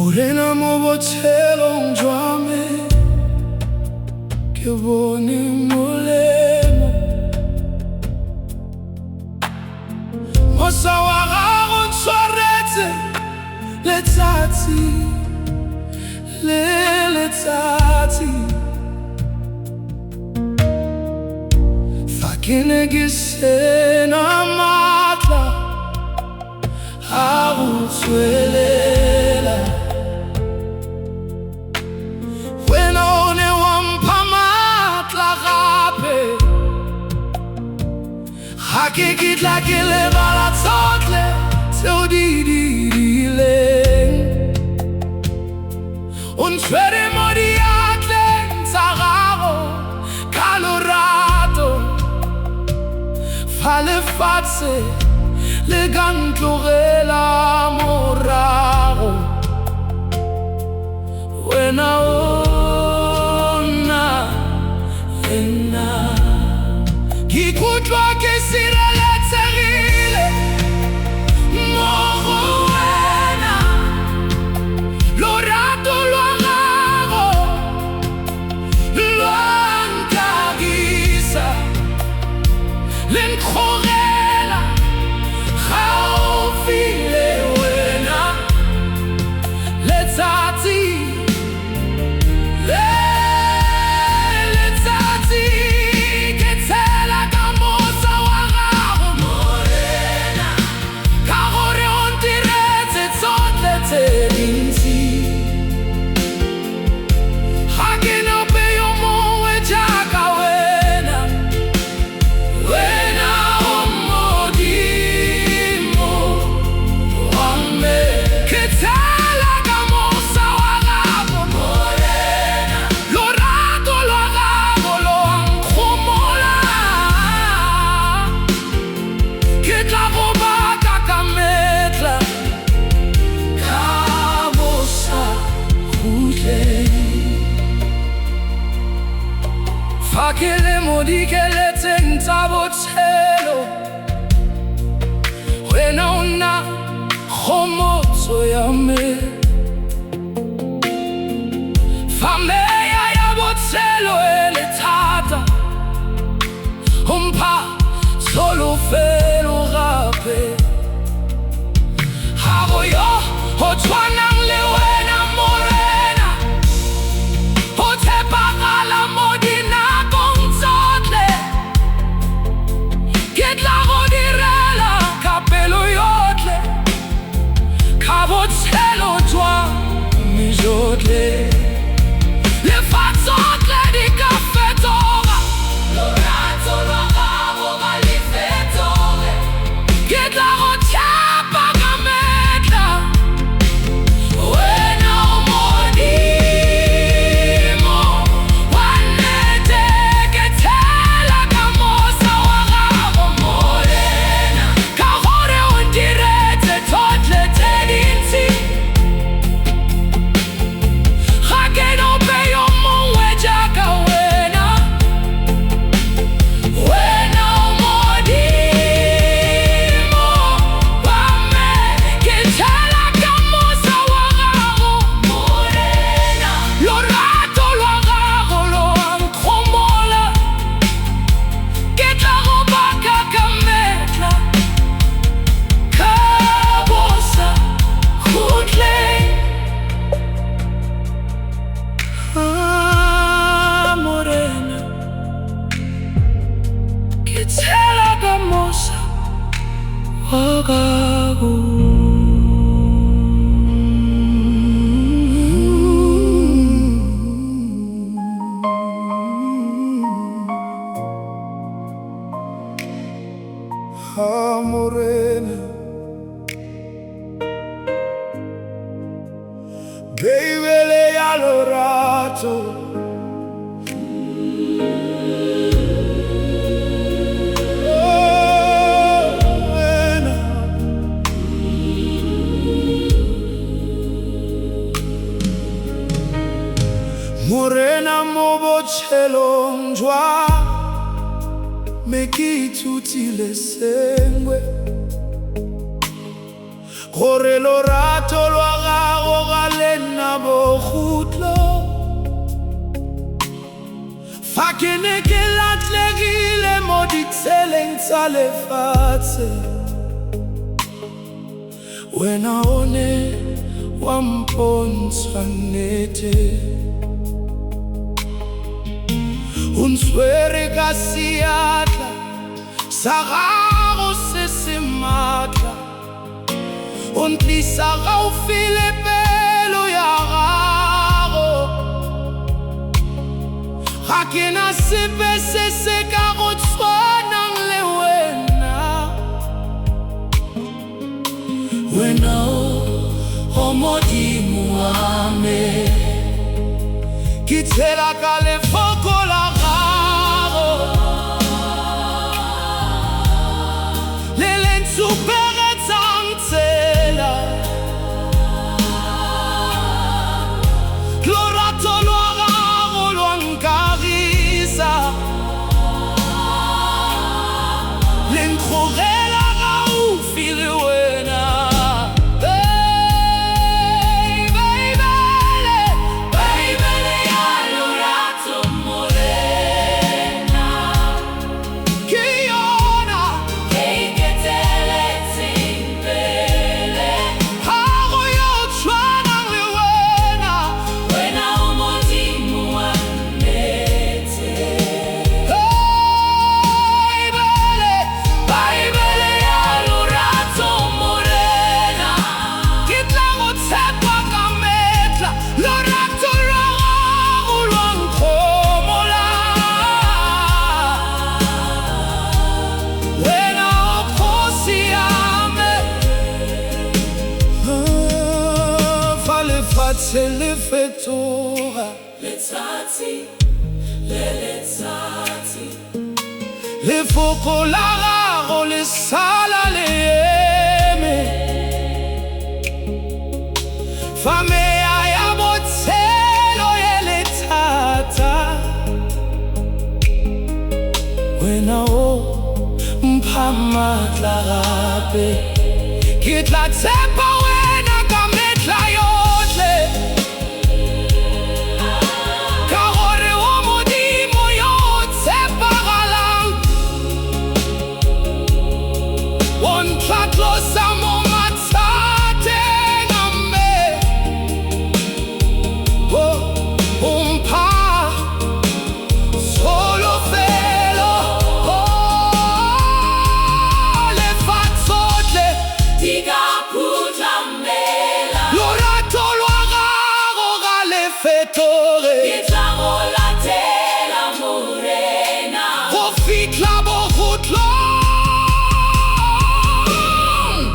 Morena mo botshelong jwa me ke bone molemo. Mosa wa gago ntshwaretse letsatsi le letsatsi. Fa ke ne ke sena matla a go tswelela, wena o ne wa mpha matla gape. Ga ke kitla ke lebala tsotlhe tseo di dirileng. O ntshwere mo diatleng tsa gago ka lorato, fa lefatshe le ka ntlogela morago. Wena o nna le nna, ke ikutlwa ke sireletsegile mo go wena. Lorato lwa gago lwa nkagisa, le nkgogela gaufi le wena. Letsatsi le letsatsi ke tshela ka mosa wa gago, Morena, ka gore o ntiretse tsotlhe tse dintsi. Ga ke na ope yo mongwe jaaka wena. Wena o Modimo wa me, ke tshela ka mosa wa gago, Morena. Lorato lwa gago lo a nkgomola, ke tla go baka ka metla ka bosa khutleng. Fa ke le mo dikeletseng tsa botshelo, wena o nna kgomotso ya me. Fa meya ya botshelo e le thata, o mpha tsholofelo gape. Ga go yo o tshwanang le wena, Morena, o tshepagala mo dinakong tsotlhe. Ke tla go direla ka pelo yotlhe, ka botshelo jwa me jotlhe. Le fa tsotlhe di ka fetoga, lorato lwa gago ga le fetoge. Ke tla go tshepa ka metla, wena o Modimo wa nnete. Ke tshela ka mosa wa gago, Morena, ka gore o ntiretse tsotlhe tse dintsi. Ga ke na ope yo mongwe jaaka wena. Wena o Modimo wa me, ke tshela ka mosa wa gago, Morena. Lorato lwa gago lo a nkgomola, ke tla go baka ka metla ka bosa khutleng. Morena, ke tshela ka mosa wa gago. Morena, beibele ya lorato, wena. Morena mo botshelong jwa me ke ithutile sengwe, gore lorato lwa gago ga le Fa ke ne ke latlhegile mo ditseleng tsa lefatshe, wena o ne wa mpontsha nnete. O ntshwere ka seatla sa gago se se maatla, o ntlisa gaufi le pelo ya gago. Ga ke na sepe se se ka go tshwanang le wena, wena o Modimo wa me. Ke tshela ka lefoko la gago le le ntshupegetsang tsela. Lorato lwa gago lwa nkagisa, le nkgogela gaufi le wena. Se le fetoga letsatsi le letsatsi, lefoko la gago le sala le eme. Fa mea ya botshelo e le thata, wena o mpha maatla gape. Ke tla tshepa wena ka metla yotlhe, ka gore o Modimo yo o tshepagalang. O ntlatlosa mo mathateng a me, o mpha solofelo. Le fa tsotlhe di ka phutlhamela, lorato lwa gago ga le fetoge. Ke tla go latela Morena go fitlha bogutlo.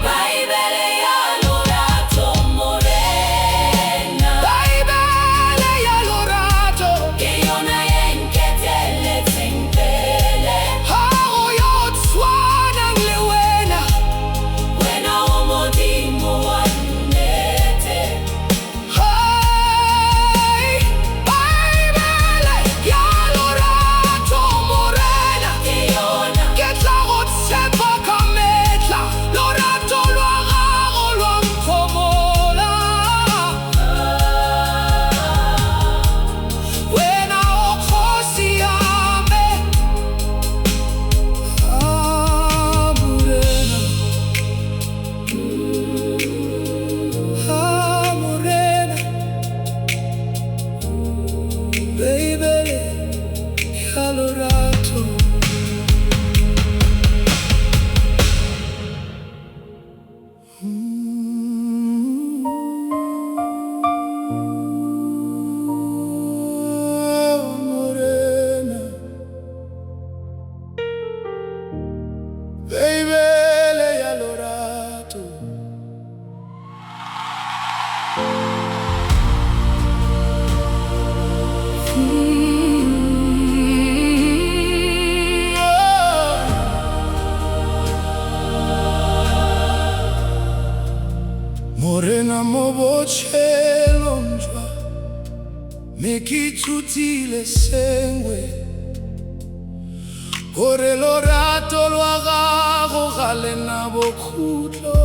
Baebele ya lorato Morena, baebele ya lorato ke yona e nketeletseng pele. Ga go yo tshwanang le wena, wena o Modimo wa nnete. Baebele ya lorato Morena, ke yona ke tla go tshepa ka metla. Lorato lwa gago lwa nkgomola, wena o kgosi ya me. Morena, baebele ya lorato. Morena, baebele ya lorato. Morena mo botshelong jwa me ke ithutile sengwe, gore lorato lwa gago ga lena bokhutlo.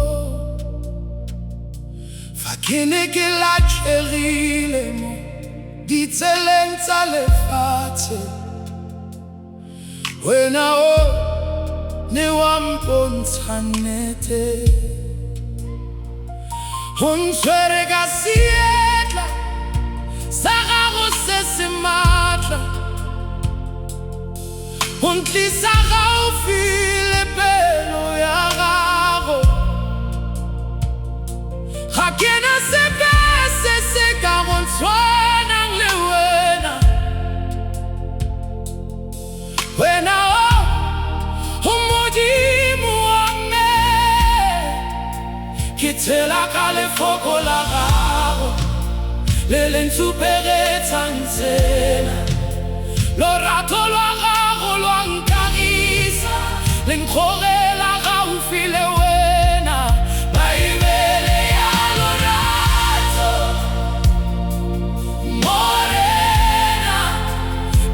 Fa ke ne ke latlhegile mo ditseleng tsa lefatshe, wena o ne wa mpontsha nnete, o ntshwere ka seatla sa gago se se maatla, o ntlisa gaufi le pelo ya gago. Ga ke na sepe se se ka go tshwanang le wena, wena o Modimo wa me. Ke tshela ka lefoko la gago le le ntshupegetsang tsela, lorato lwa gago lwa nkagisa le nkgogela gaufi le wena. Baebele ya lorato, morena,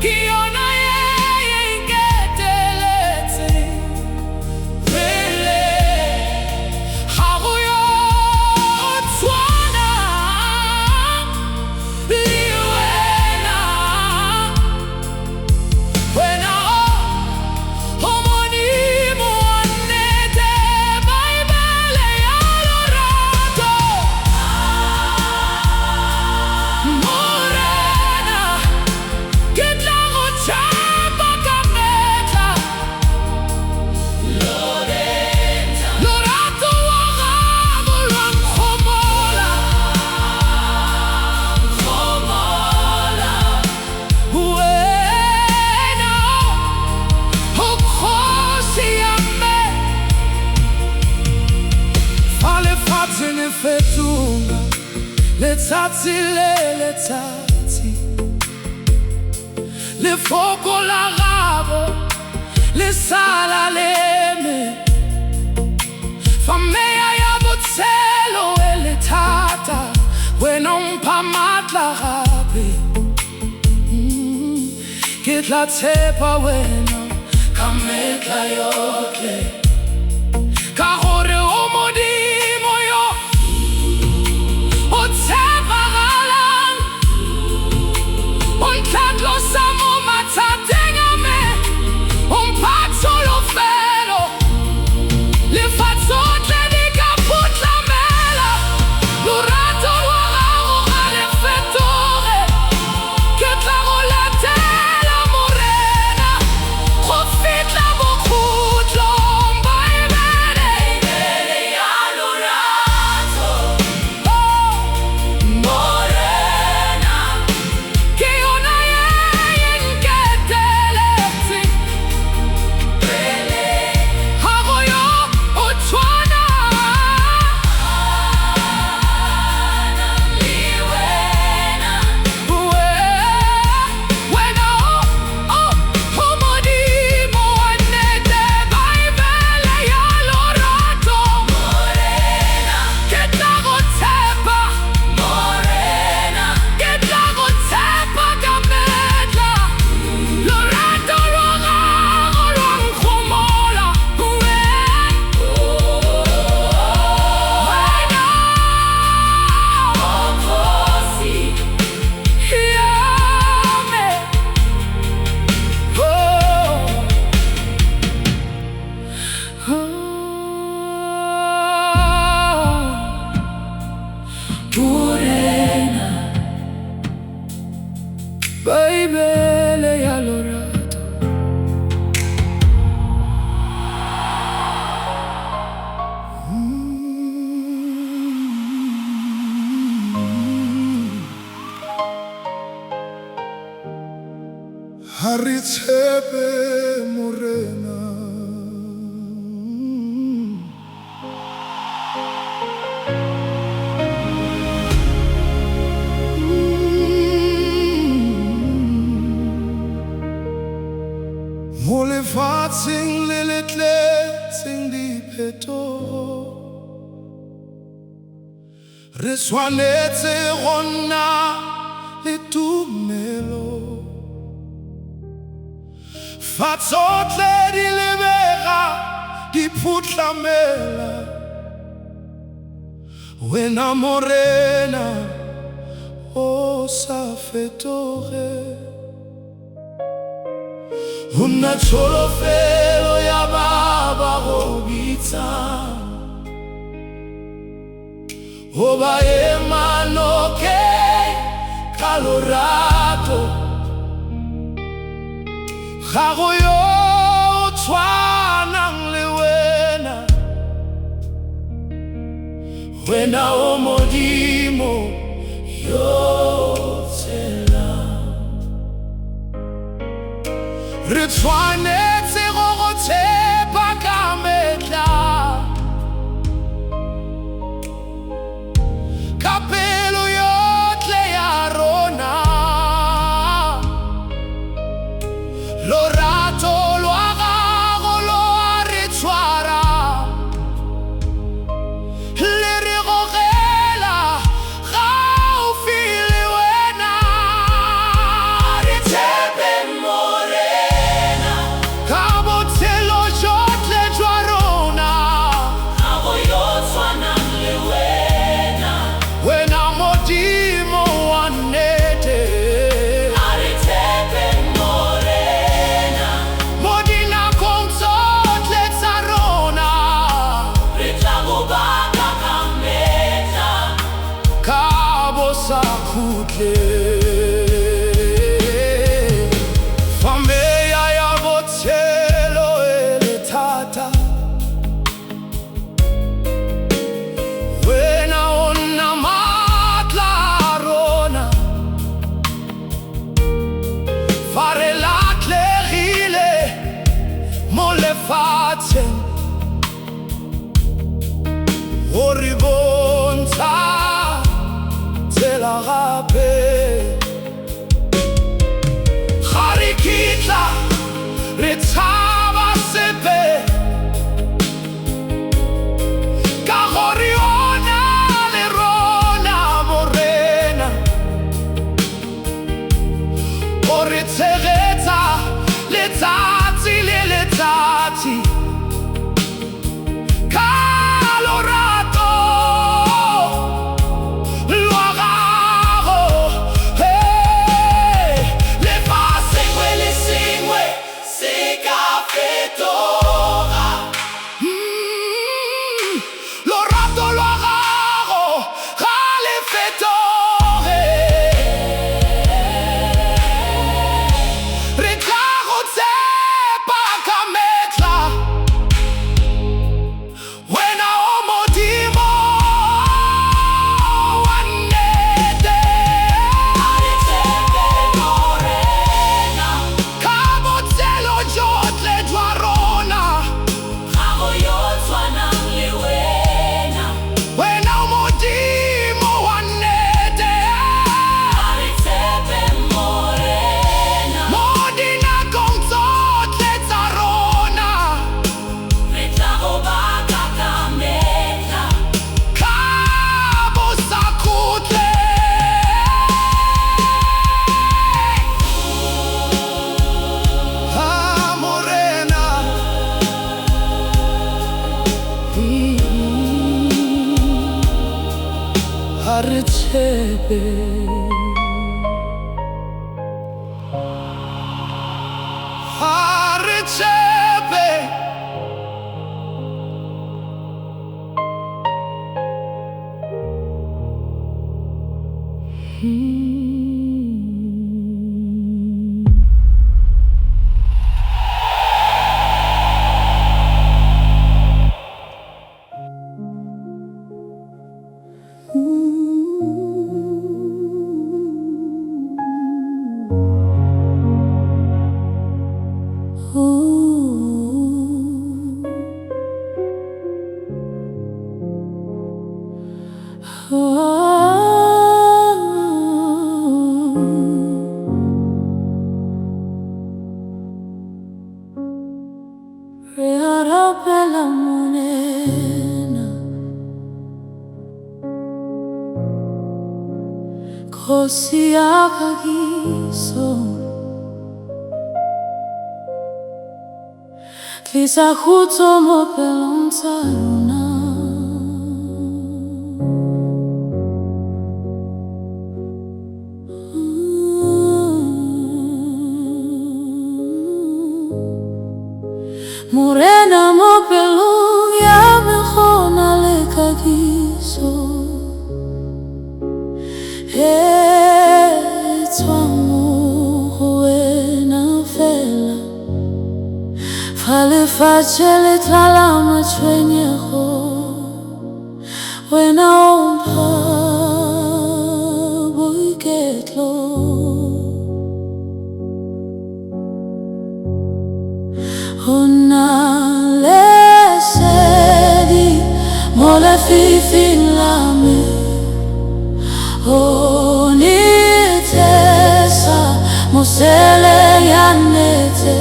ke yona ye nketeletseng pele. Ga go yo o tshwana le wena, wena o Modimo wa nnete. Baebele ya lorato, morena, ke tla go tšhapa ka metlha. Lorato wa gago lwa nkgomola, wena o kgoši ya me. Fa lefatshe le fetoga letsatsi le letsatsi, lefoko la gago le sala leme. Fa meya ya botshelo e le thata, wena o mpha maatla gape. Ke tla tshepa wena ka metlha yotlhe, ka gore o Modimo yo o tshepagalang, o ntlhatlosa mo mathateng a me, o mpha tsholofelo le fa tsotlhe di ka putlamela. Lorato lwa gago ga le fetoge, ke tla go latela morena go fitlha bokhutlong. Baebele ya lorato, morena, ke yona ye nketeletseng pele. Ga go yo o tshwana le wena, wena o Modimo wa nnete. Baebele ya lorato, morena, ke tla go tshepa, morena, ke tla go tshepa ka metlha. Lorato lwa gago lwa nkgomola, wena kgoši ya me. Morena, baebele ya lorato. Ha re tshepe morena, mo lefatsheng le le tletseng diphetogo, re tshwanetse go nna le tumelo. Fa tsotlhe di lebega di phutlamela, wena morena o sa fetoge, o na tsholofelo ya baba go bitsa goba emanokeng ka lorato ga go yo o tshwanang le wena o Modimo yo tshela re tshwanetse go go tshepa ka metlha ka pelo yotlhe ya rona lorato lwa gago lo a re tshwara le re gogela gaufi le wena re tshepe Morena ka botshelo jotlhe jwa rona ga go yo tshwanang le wena Modimo wa nnete re tshepe Morena mo dinakong tsotlhe tsa rona re tla go baka ka metlha ka bo sa khutle fameya ya botshelo e le thata wena o nna matla a rona fa re latlhegile mo lefatsheng o re bontsha tsela gape ga re kitla re tshaba sepe ka gore ona le rona Morena o re tshegetsa letsatsi le letsatsi ka lorato lwa gago le fa sengwe le sengwe se ka fetoga lorato lwa gago ga le fetoge re tla go tshepa ka metlha wena o Modimo wa nnete re tshepe Morena ka botshelo jotlhe jwa rona ga go yo tshwanang le wena o Modimo wa nnete re tshepe Morena mo dinakong tsotlhe tsa rona re tla go baka ka metlha ka bo sa khutle Morena a re tshepe a re tshepe re arabela Morena Khosi ya kagiso tlisa khutso mo pelong tsa rona Chele tlala matshwenyeho wena o mpha boiketlo. Ho na le lesedi mo lefifing la me, ho nithesa mo seleng ya nnete.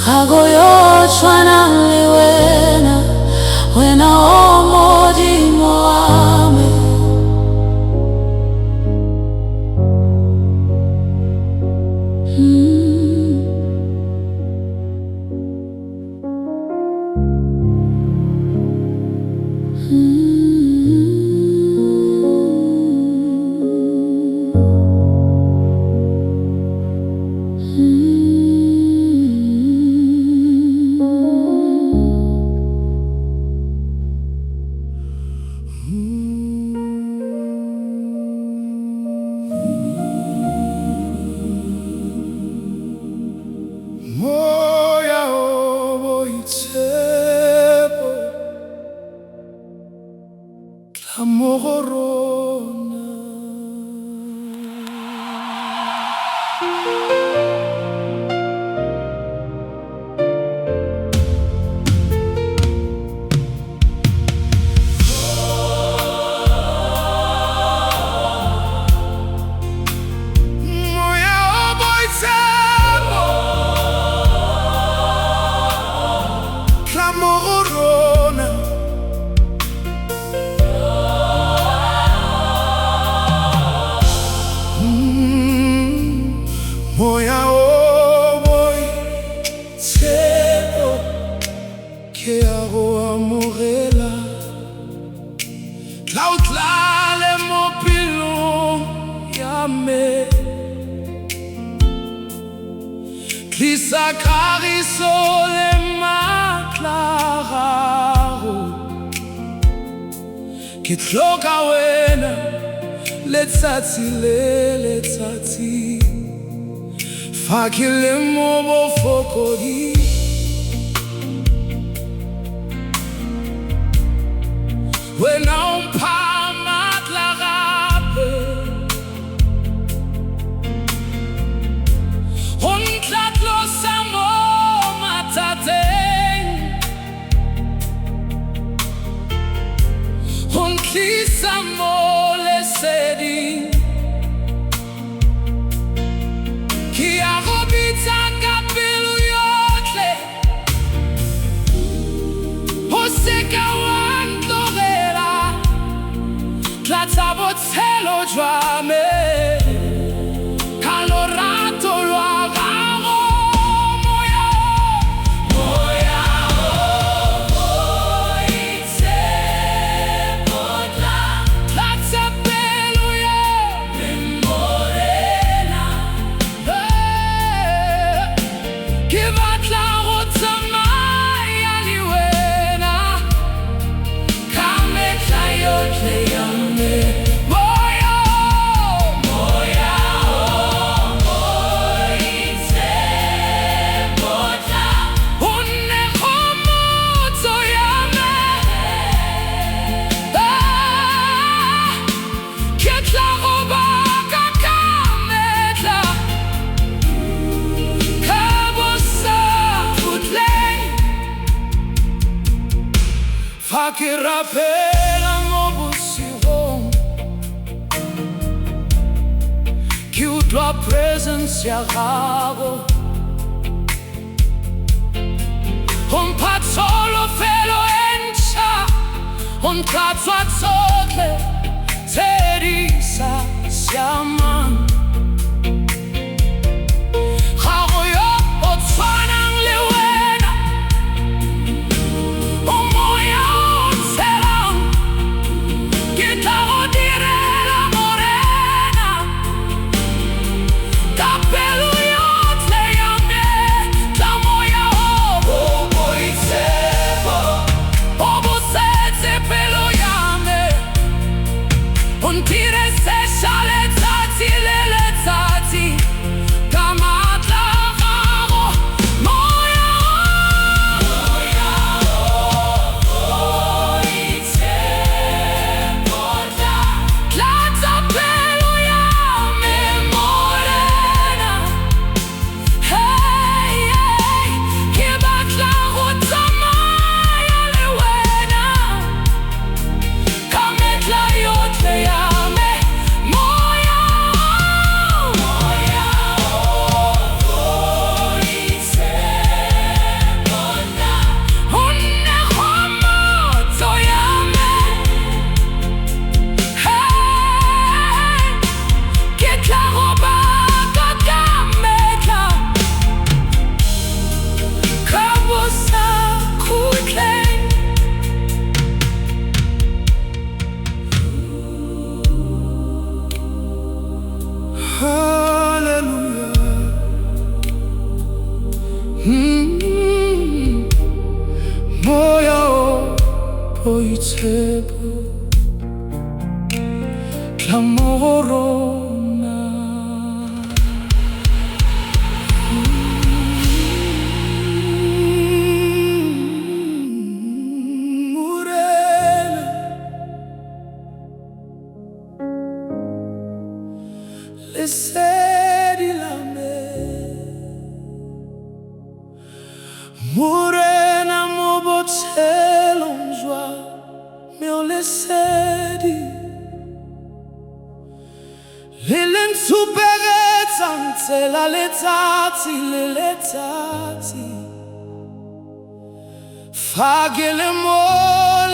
Gago yo Tswana le wena, wena o Modimo wa me. Moya o boitshepo tla mo go rona. Moya o boitshepo tla mo go rona. Moya o boitshepo ke a go amogela, tla o tlale mo pelong ya me. Tlisa kagiso le maatla a gago, ke tlhoka wena letsatsi le letsatsi. Fa ke le mo bofokoding, wena o mpha maatla gape. O ntlatlosa mo mathateng, o ntlisa mo leseding. Ke a go bitsa ka pelo yotlhe, o seka wa ntlogela. Tlatsa botshelo jwa me ka lorato lwa gago. Moya o boitshepo tlatsa pelo ya me morena. Ke batla go tsamaya le wena ka metlha yotlhe ya me. Moya o boitshepo o nne kgomotso ya me. Ke tla go baka ka metlha ka bosabutleng. Fa ke rapela mo bosigong, ke utlwa presence ya gago. O mpha tsholofelo e ntšha, o ntlatswa tsotlhe tse di sa siamang. Gago yo o tshwanang le wena, o moya o ntshelang, ke tla go direla morena ka pelo yotlhe ya me. Tla moya o boitshepo o busetse pelo ya me, o ntire se letsatsi le itshepo Tlamorona Morena Lesedi la me Morena mo botshelong jwa me o lesedi le le ntshupeletsang tsela letsatsi le letsatsi fa ke le mo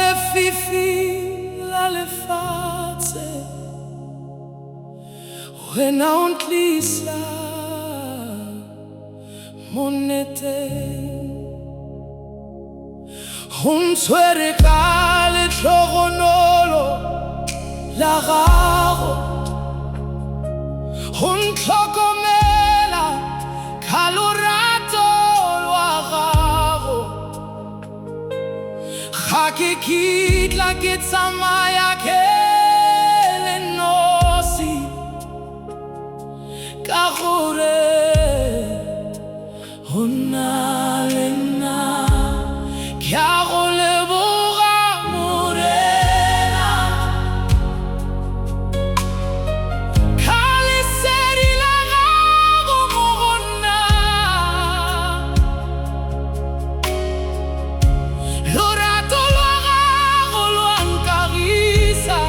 lefifing la lefatshe wena o ntlisa mo nneteng o ntshwere ka letlhogonolo la gago o ntlhokomela ka lorato lwa gago ga ke kitla ke tsamaya ke le nosi ka gore o na le nna ke a go leboga Morena ka lesedi la gago mo go nna lorato lwa gago lwa nkagisa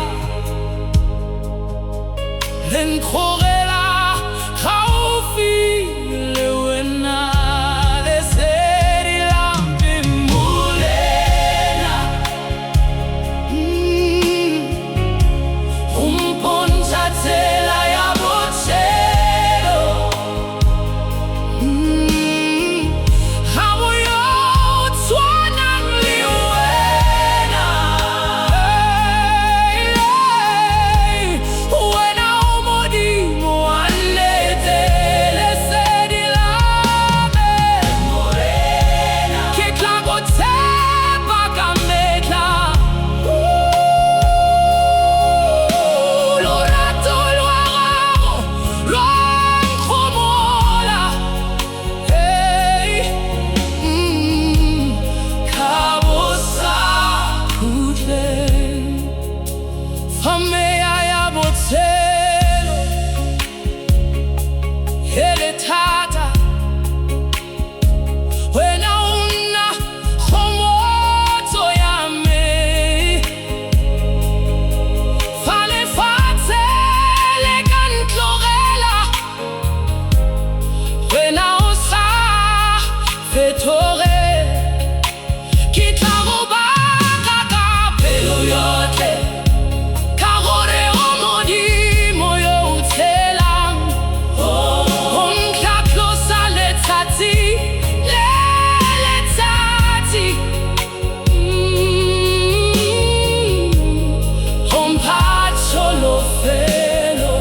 le nkgogela gaufi le wena lesedi la me Morena o mpontsha tsela ya botshelo ga go yo o tshwanang le wena wena o modimo wa nnete lesedi la me Morena ke tla go tshepa ka metla lorato lwa gago lwa nkgomola ka bosa khutleng fa meya ya botshelo e le thata wena o nna kgomotso ya me fa lefatshe le ka ntlogela wena o sa fetoge ke tla go baka ka pelo yotlhe ka gore o modimo yo o tshelang o ntlhatlosa letsatsi le letsatsi o mpha tsholofelo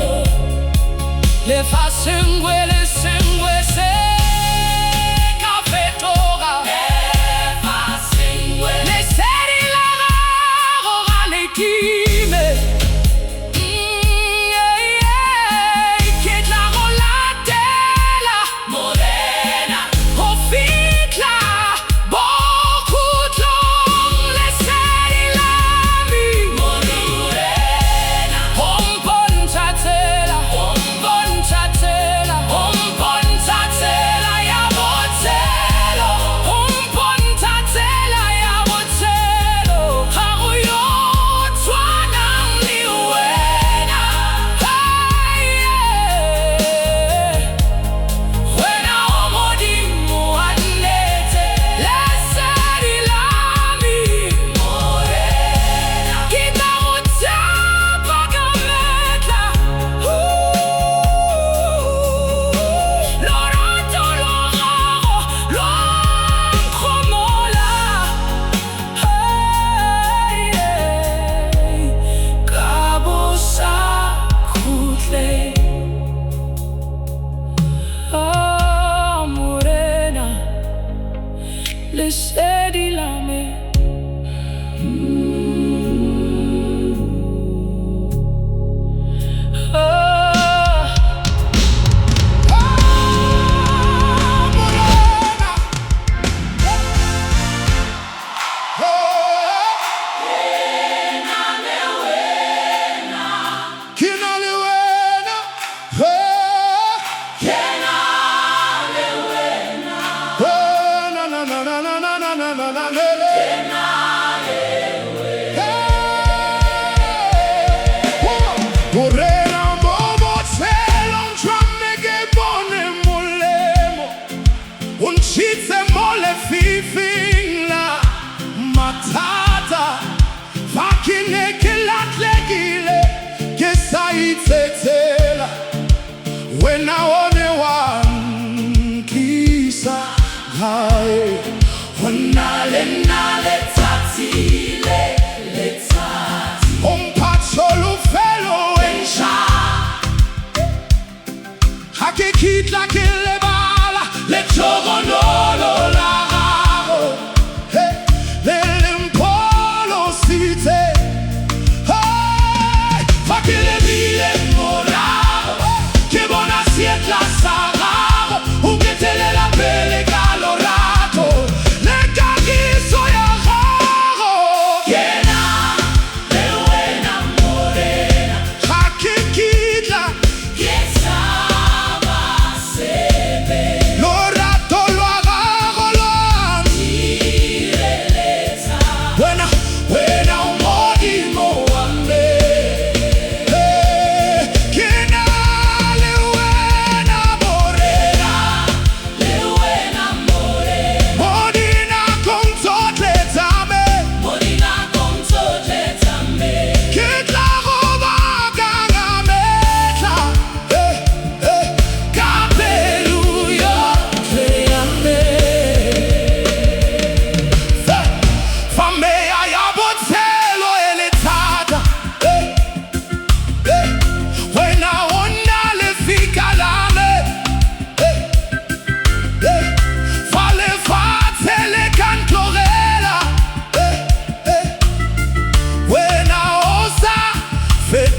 le fa sengwe le sengwe se ka fetoga lesedi la gago ga le time ke tla go latela Morena go fitlha bokhutlong lesedi la me Morena o mpontsha tsela ya botshelo o mpontsha tsela ya botshelo ga go yo o tshwanang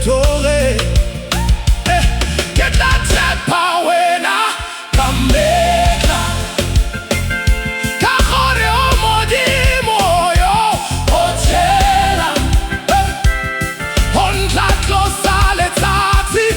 victory. Get that set power now, come back. Kahore o modimo yo otshela, on tla tlosa letsatsi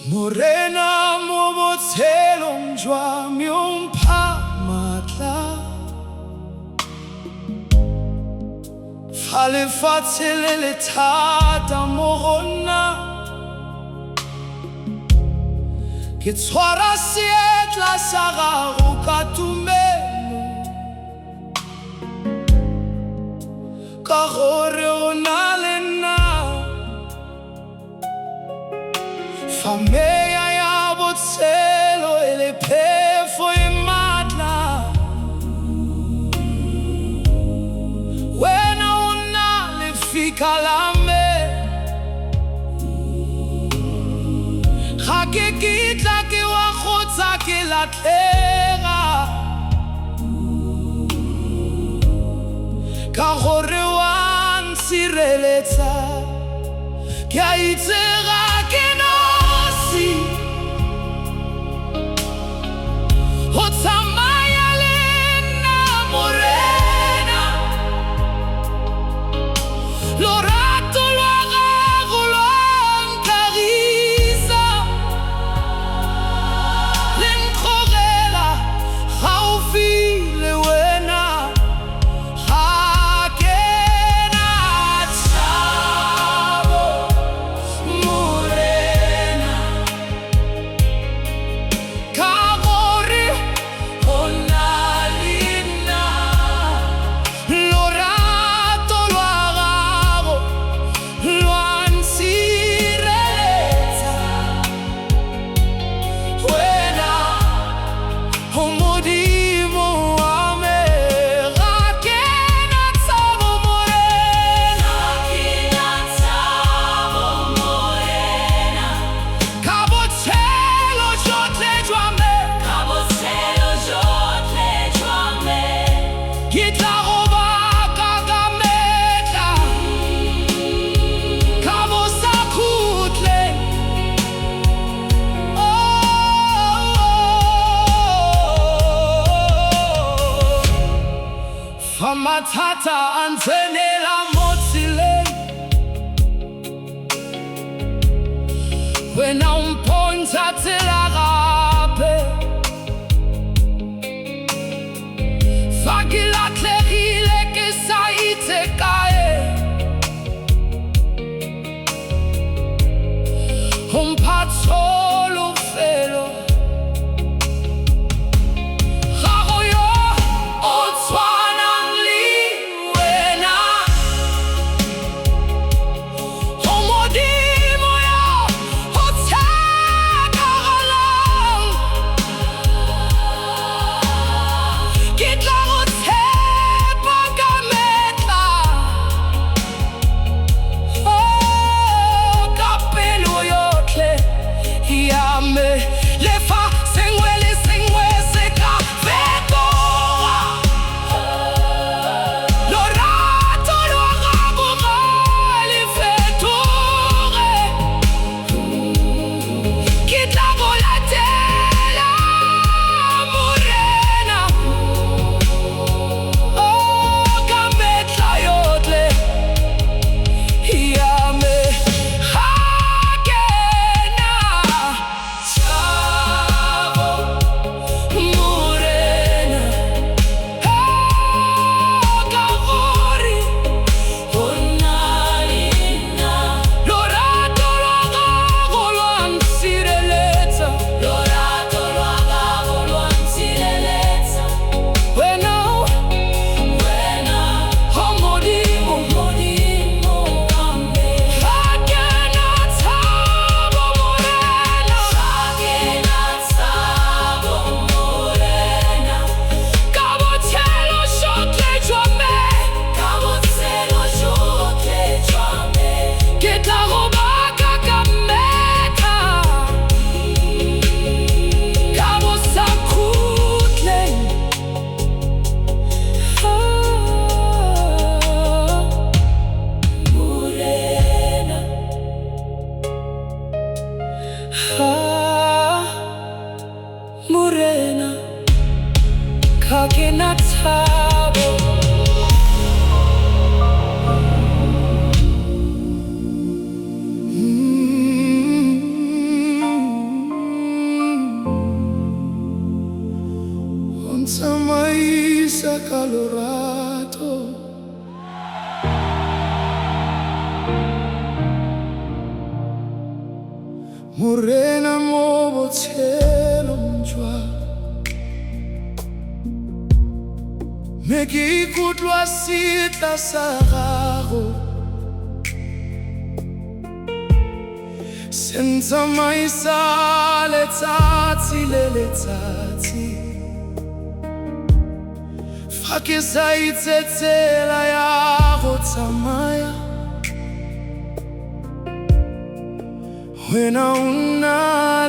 Morena mo botshelong jwa me o mpha matla, fa lefatshe le le thata mo go nna, ke tshwara seetla sa gago ka tumelo, ka gore o na le nna. Fa meya ya botshelo e le phefo e matla, wena o na le fika la me, ga ke kitla ke wa kgotsa ke latlhega, ka gore wa nsireletsa, ke a itse ga ke nosi go tsamaya le nna morena, lorato lwa gago lwa nkagisa, le nkgogela gaufi le wena, ga ke na tshabo morena, ka gore o na le nna, lorato lwa gago lwa nsireletsa, wena o modimo wa me, ga ke na tshabo morena, ka botshelo jotlhe jwa me, ke tla go baka ka metla, ka bo sa khutle, fa mathata a ntsenela mo tseleng, wena umphontsha tsela gape. Fa ke latlhegile ke sa itse kae, o mpha tsholofelo. Ga go yo o tshwanang le wena, o Modimo yo o tshepagalang. Ke tla go tshepa ka metla, ka pelo yotlhe ya me. Le fa sengwe le sengwe se ka fetoga, lorato lwa gago ga le fetoge. Ke tla go latela Morena, ka metla yotlhe ya me. Ga ke na tshabo, Morena, ka gore o na le nna. Lorato lwa gago lwa nsireletsa, lorato lwa gago lwa nsireletsa. Wena o Modimo, Modimo ka me. Ga ke na tshabo, Morena, ga ke na tshabo, Morena, ka botshelo jotlhe jwa me, ka botshelo jotlhe jwa me. Ke tla go baka ka metla, ka bo sa khutleng. Morena, Morena, ga ke na tshabo. O ntsamaisa ka lorato, Morena, mo botshelong jwa me. Ke ikutlwa setla sa gago se ntsamaisa letsatsi le letsatsi. Fa ke sa itse tsela ya go tsamaya, wena o na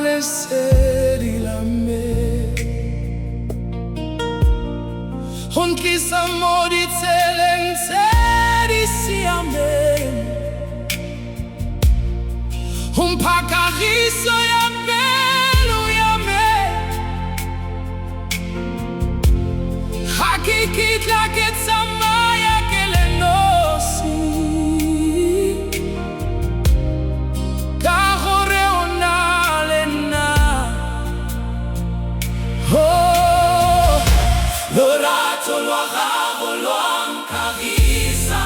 lesedi la me. O ntlisa mo ditseleng tse di siameng, o mpha kagiso ya pelo ya me. Ga ke kitla ke tsamaya ke le nosi, ka gore o na le nna. Lorato lwa gago lwa nkagisa,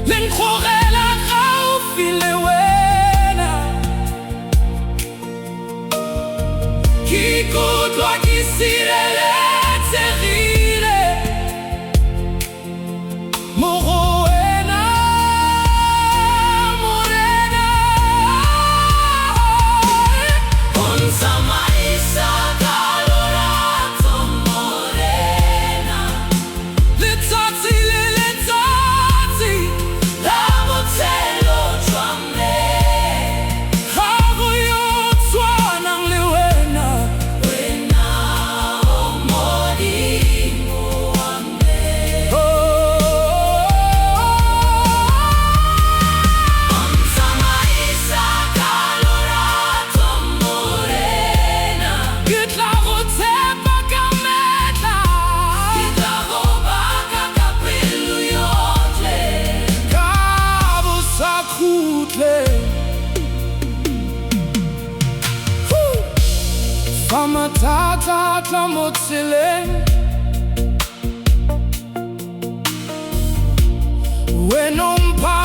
le nkgogela gaufi le wena. Ke ikutlwa ke sireletsegile mo go wena, Morena. O ntsamaisa ka lorato, Morena, letsatsi le letsatsi la botshelo jwa me. Ga go yo o tshwanang le wena, wena o butle. Fa mathata a tla mo tseleng, wena o mpha